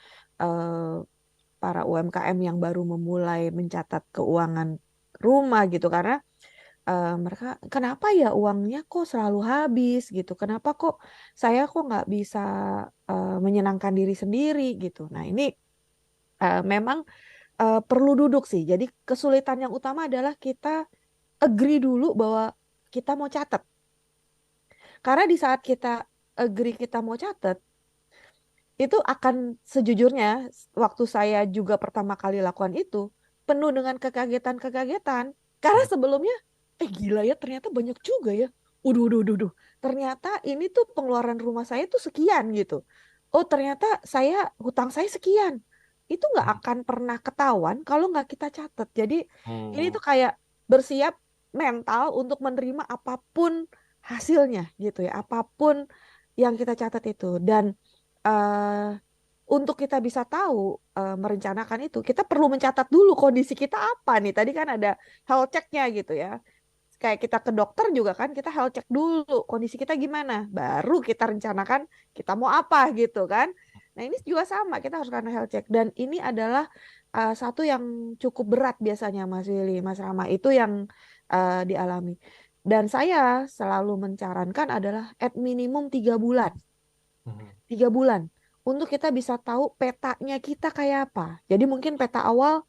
para UMKM yang baru memulai mencatat keuangan rumah gitu, karena mereka kenapa ya uangnya kok selalu habis gitu, kenapa kok saya nggak bisa menyenangkan diri sendiri gitu. Nah, ini memang perlu duduk sih. Jadi kesulitan yang utama adalah kita agree dulu bahwa kita mau catat, karena di saat kita agree kita mau catat, itu akan sejujurnya waktu saya juga pertama kali lakukan itu penuh dengan kekagetan-kekagetan, karena sebelumnya gila ya ternyata banyak juga ya, ternyata ini tuh pengeluaran rumah saya tuh sekian gitu, oh ternyata hutang saya sekian, itu nggak akan pernah ketahuan kalau nggak kita catat. Jadi ini tuh kayak bersiap mental untuk menerima apapun hasilnya gitu ya, apapun yang kita catat itu. Dan untuk kita bisa tahu merencanakan itu, kita perlu mencatat dulu kondisi kita apa nih. Tadi kan ada health check-nya gitu ya. kayak kita ke dokter juga kan, kita health check dulu kondisi kita gimana, baru kita rencanakan kita mau apa gitu kan. Nah ini juga sama, kita harus karena health check, dan ini adalah satu yang cukup berat biasanya Mas Willy, Mas Rama, itu yang dialami. Dan saya selalu menyarankan adalah at minimum 3 bulan. 3 bulan untuk kita bisa tahu petanya kita kayak apa. Jadi mungkin peta awal,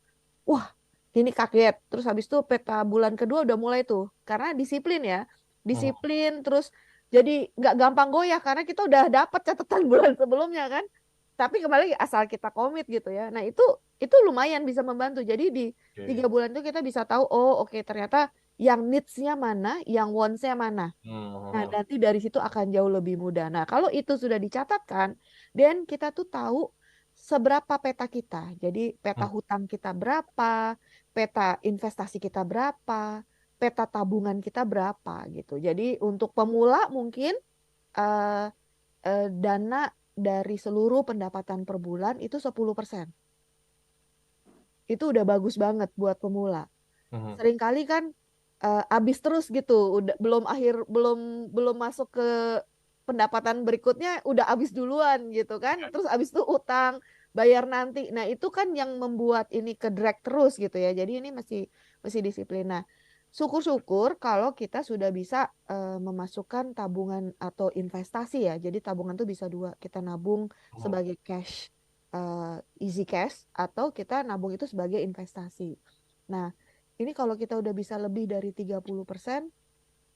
wah ini kaget, terus habis itu peta bulan kedua udah mulai tuh, karena disiplin ya, disiplin terus jadi nggak gampang goyah karena kita udah dapat catatan bulan sebelumnya kan. Tapi kembali asal kita komit gitu ya. Nah itu lumayan bisa membantu. Jadi di 3 bulan itu kita bisa tahu, oh oke, ternyata yang needs-nya mana, yang wants-nya mana. Nah nanti dari situ akan jauh lebih mudah. Nah kalau itu sudah dicatatkan, dan kita tuh tahu seberapa peta kita. Jadi peta hutang kita berapa, peta investasi kita berapa, peta tabungan kita berapa gitu. Jadi untuk pemula mungkin dana dari seluruh pendapatan per bulan itu 10%. Itu udah bagus banget buat pemula. Seringkali kan habis terus gitu, udah belum masuk ke pendapatan berikutnya udah habis duluan gitu kan. Terus habis itu utang, bayar nanti. Nah, itu kan yang membuat ini ke drag terus gitu ya. Jadi ini mesti disiplin. Nah, syukur-syukur kalau kita sudah bisa memasukkan tabungan atau investasi ya. Jadi tabungan tuh bisa 2. Kita nabung sebagai cash, easy cash, atau kita nabung itu sebagai investasi. Nah, ini kalau kita udah bisa lebih dari 30%,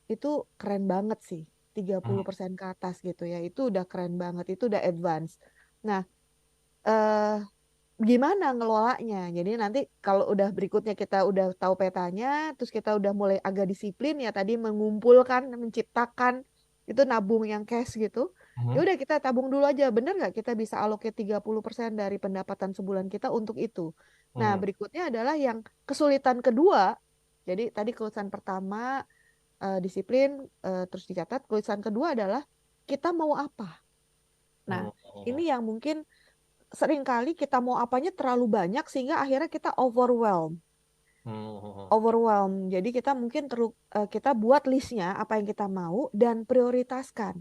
itu keren banget sih. 30% ke atas gitu ya. Itu udah keren banget, itu udah advance. Nah, gimana ngelolanya? Jadi nanti kalau udah berikutnya kita udah tahu petanya, terus kita udah mulai agak disiplin ya tadi mengumpulkan, menciptakan itu nabung yang cash gitu. Ya udah kita tabung dulu aja. Bener nggak kita bisa allocate 30% dari pendapatan sebulan kita untuk itu? Nah, berikutnya adalah yang kesulitan kedua. Jadi tadi kesulitan pertama disiplin, terus dicatat. Kesulitan kedua adalah kita mau apa? Nah, ini yang mungkin seringkali kita mau apanya terlalu banyak sehingga akhirnya kita overwhelm. Jadi kita mungkin kita buat listnya apa yang kita mau dan prioritaskan.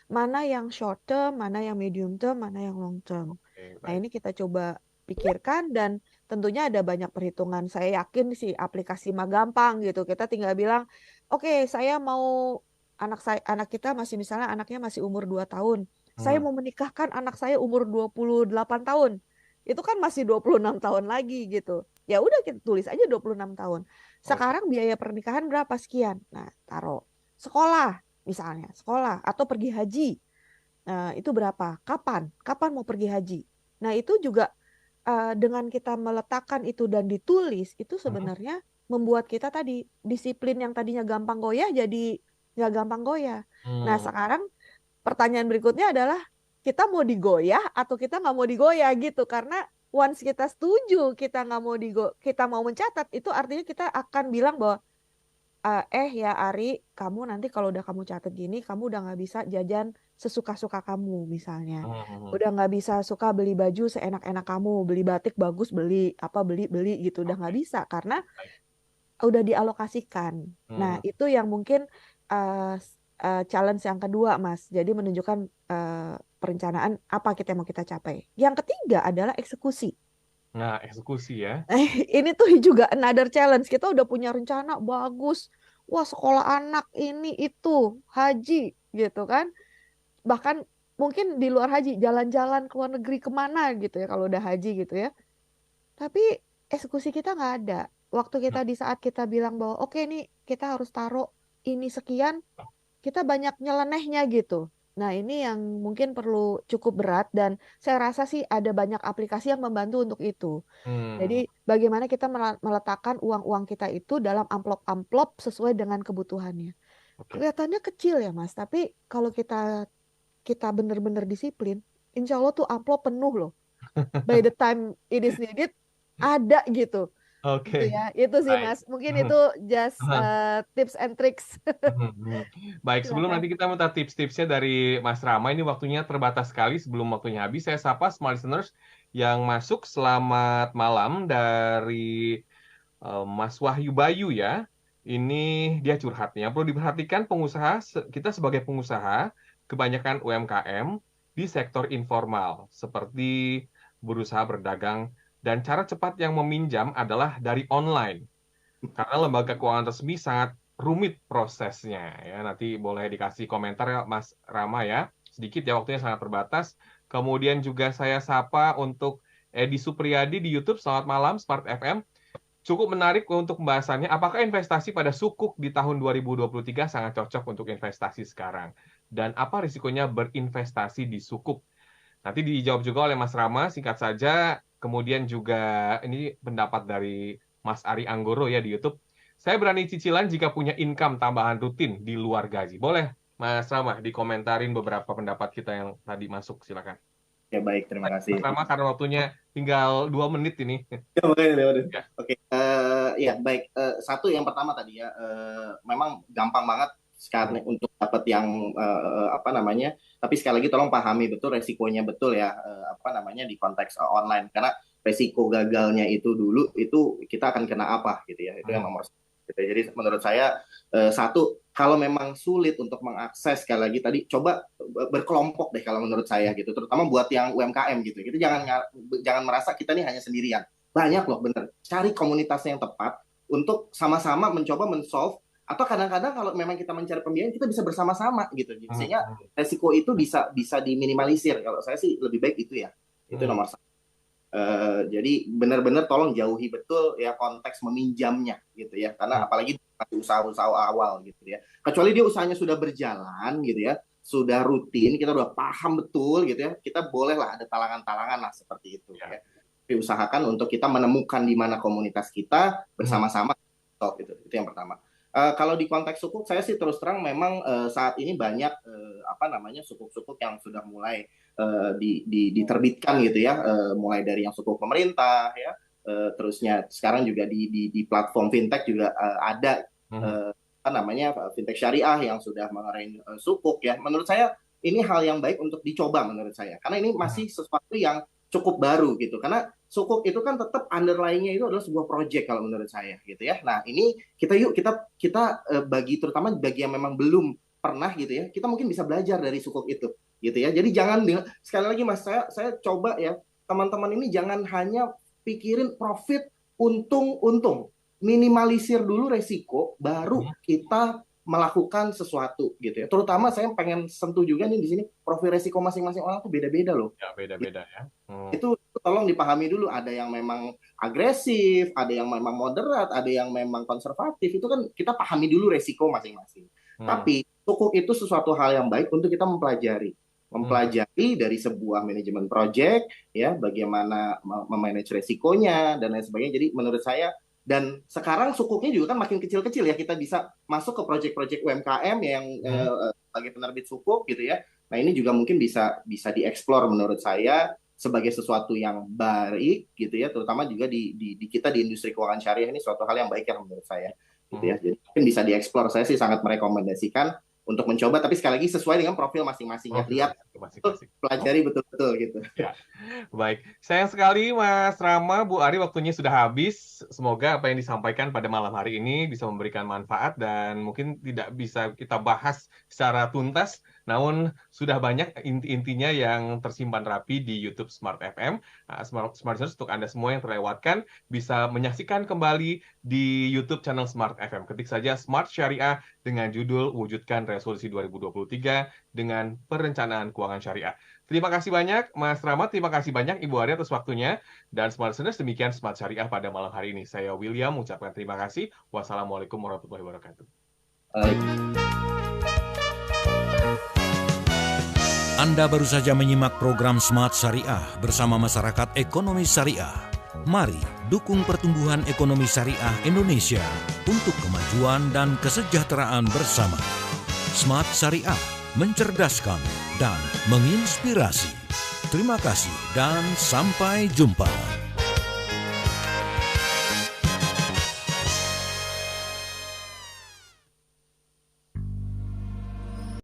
Mana yang short term, mana yang medium term, mana yang long term. Nah, ini kita coba pikirkan, dan tentunya ada banyak perhitungan. Saya yakin sih aplikasi mah gampang gitu. Kita tinggal bilang, oke, saya mau anak kita masih, misalnya anaknya masih umur 2 tahun. Saya mau menikahkan anak saya umur 28 tahun. Itu kan masih 26 tahun lagi gitu. Ya udah kita tulis aja 26 tahun. Sekarang biaya pernikahan berapa sekian? Nah, taruh. Sekolah misalnya, sekolah atau pergi haji. Nah, itu berapa? Kapan mau pergi haji? Nah, itu juga dengan kita meletakkan itu dan ditulis, itu sebenarnya membuat kita tadi disiplin yang tadinya gampang goyah jadi nggak gampang goyah. Nah, sekarang pertanyaan berikutnya adalah kita mau digoyah atau kita nggak mau digoyah gitu. Karena once kita setuju kita nggak mau kita mau mencatat, itu artinya kita akan bilang bahwa ya Ari, kamu nanti kalau udah kamu catat gini, kamu udah nggak bisa jajan sesuka-suka kamu misalnya. Udah nggak bisa suka beli baju seenak-enak kamu, beli batik bagus, beli gitu. Udah nggak bisa karena udah dialokasikan. Nah, itu yang mungkin challenge yang kedua, Mas. Jadi menunjukkan perencanaan apa mau kita capai. Yang ketiga adalah eksekusi. Nah, eksekusi ya. Ini tuh juga another challenge. Kita udah punya rencana bagus. Wah, sekolah anak ini itu, haji gitu kan. Bahkan mungkin di luar haji, jalan-jalan ke luar negeri kemana gitu ya kalau udah haji gitu ya. Tapi eksekusi kita nggak ada. Waktu kita di saat kita bilang bahwa oke nih kita harus taruh ini sekian, kita banyak nyelenehnya gitu. Nah, ini yang mungkin perlu cukup berat, dan saya rasa sih ada banyak aplikasi yang membantu untuk itu. Jadi bagaimana kita meletakkan uang-uang kita itu dalam amplop-amplop sesuai dengan kebutuhannya. Kelihatannya kecil ya Mas, tapi kalau kita benar-benar disiplin, insya Allah tuh amplop penuh loh. By the time it is needed, ada gitu. Gitu ya, itu sih Mas. Mungkin itu just tips and tricks. Baik, sebelum nanti kita minta tips-tipsnya dari Mas Rama, ini waktunya terbatas sekali. Sebelum waktunya habis, saya sapa small listeners yang masuk. Selamat malam dari Mas Wahyu Bayu ya. Ini dia curhatnya. Perlu diperhatikan pengusaha, kita sebagai pengusaha, kebanyakan UMKM di sektor informal, seperti berusaha berdagang, dan cara cepat yang meminjam adalah dari online. Karena lembaga keuangan resmi sangat rumit prosesnya. Ya, nanti boleh dikasih komentar ya, Mas Rama ya. Sedikit ya, waktunya sangat terbatas. Kemudian juga saya sapa untuk Edi Supriyadi di YouTube. Selamat malam, Smart FM. Cukup menarik untuk pembahasannya. Apakah investasi pada sukuk di tahun 2023 sangat cocok untuk investasi sekarang? Dan apa risikonya berinvestasi di sukuk? Nanti dijawab juga oleh Mas Rama, singkat saja. Kemudian juga ini pendapat dari Mas Ari Anggoro ya di YouTube. Saya berani cicilan jika punya income tambahan rutin di luar gaji. Boleh, Mas Rama, dikomentarin beberapa pendapat kita yang tadi masuk, silakan. Ya baik, terima kasih. Mas Rama, karena waktunya tinggal 2 menit ini. Ya, boleh. Ya. Oke, ya baik. Satu yang pertama tadi ya, memang gampang banget sekarang untuk dapat yang apa namanya. Tapi sekali lagi tolong pahami betul resikonya betul ya, apa namanya di konteks online. Karena resiko gagalnya itu dulu itu kita akan kena apa gitu ya. Itu yang nomor 1. Gitu. Jadi menurut saya satu, kalau memang sulit untuk mengakses, sekali lagi tadi coba berkelompok deh kalau menurut saya gitu, terutama buat yang UMKM gitu. Kita jangan merasa kita nih hanya sendirian. Banyak loh bener. Cari komunitas yang tepat untuk sama-sama mencoba men-solve, atau kadang-kadang kalau memang kita mencari pembiayaan kita bisa bersama-sama gitu. Sehingga resiko itu bisa diminimalisir. Kalau saya sih lebih baik itu ya. Itu nomor 1. Jadi benar-benar tolong jauhi betul ya konteks meminjamnya gitu ya, karena apalagi usaha-usaha awal gitu ya, kecuali dia usahanya sudah berjalan gitu ya, sudah rutin, kita udah paham betul gitu ya, kita bolehlah ada talangan-talangan lah seperti itu ya. Tapi usahakan untuk kita menemukan di mana komunitas kita bersama-sama gitu. Itu yang pertama. Kalau di konteks sukuk, saya sih terus terang memang saat ini banyak apa namanya sukuk-sukuk yang sudah mulai diterbitkan gitu ya, mulai dari yang sukuk pemerintah ya, terusnya sekarang juga di platform fintech juga ada apa namanya fintech syariah yang sudah mengarahkan sukuk ya. Menurut saya ini hal yang baik untuk dicoba menurut saya, karena ini masih sesuatu yang cukup baru gitu, karena sukuk itu kan tetap underlying-nya itu adalah sebuah project kalau menurut saya gitu ya. Nah ini kita bagi terutama bagi yang memang belum pernah gitu ya, kita mungkin bisa belajar dari sukuk itu gitu ya. Jadi jangan, sekali lagi Mas, saya coba ya teman-teman ini jangan hanya pikirin profit, untung, minimalisir dulu resiko, baru kita melakukan sesuatu gitu ya. Terutama saya pengen sentuh juga nih di sini, profil resiko masing-masing orang tuh beda-beda loh. Ya, beda-beda ya. Itu tolong dipahami dulu, ada yang memang agresif, ada yang memang moderat, ada yang memang konservatif. Itu kan kita pahami dulu resiko masing-masing. Tapi sukuk itu sesuatu hal yang baik untuk kita mempelajari dari sebuah manajemen project ya, bagaimana memanage resikonya dan lain sebagainya. Jadi menurut saya, dan sekarang sukuknya juga kan makin kecil-kecil ya, kita bisa masuk ke project-project UMKM yang sebagai penerbit sukuk gitu ya. Nah ini juga mungkin bisa dieksplor menurut saya sebagai sesuatu yang baik gitu ya, terutama juga di kita di industri keuangan syariah ini suatu hal yang baik ya menurut saya gitu ya. Jadi mungkin bisa dieksplor, saya sih sangat merekomendasikan untuk mencoba, tapi sekali lagi sesuai dengan profil masing-masing ya. Lihat, pelajari betul-betul gitu. Ya. Baik, sayang sekali Mas Rama, Bu Ari, waktunya sudah habis. Semoga apa yang disampaikan pada malam hari ini bisa memberikan manfaat dan mungkin tidak bisa kita bahas secara tuntas, namun sudah banyak inti-intinya yang tersimpan rapi di YouTube Smart FM. Smart Listeners, untuk Anda semua yang terlewatkan bisa menyaksikan kembali di YouTube channel Smart FM. Ketik saja Smart Syariah dengan judul Wujudkan Resolusi 2023 dengan Perencanaan Keuangan Syariah. Terima kasih banyak Mas Rama, terima kasih banyak Ibu Ari atas waktunya. Dan Smart Listeners, demikian Smart Syariah pada malam hari ini. Saya William mengucapkan terima kasih. Wassalamualaikum warahmatullahi wabarakatuh. Anda baru saja menyimak program Smart Syariah bersama Masyarakat Ekonomi Syariah. Mari dukung pertumbuhan ekonomi syariah Indonesia untuk kemajuan dan kesejahteraan bersama. Smart Syariah, mencerdaskan dan menginspirasi. Terima kasih dan sampai jumpa.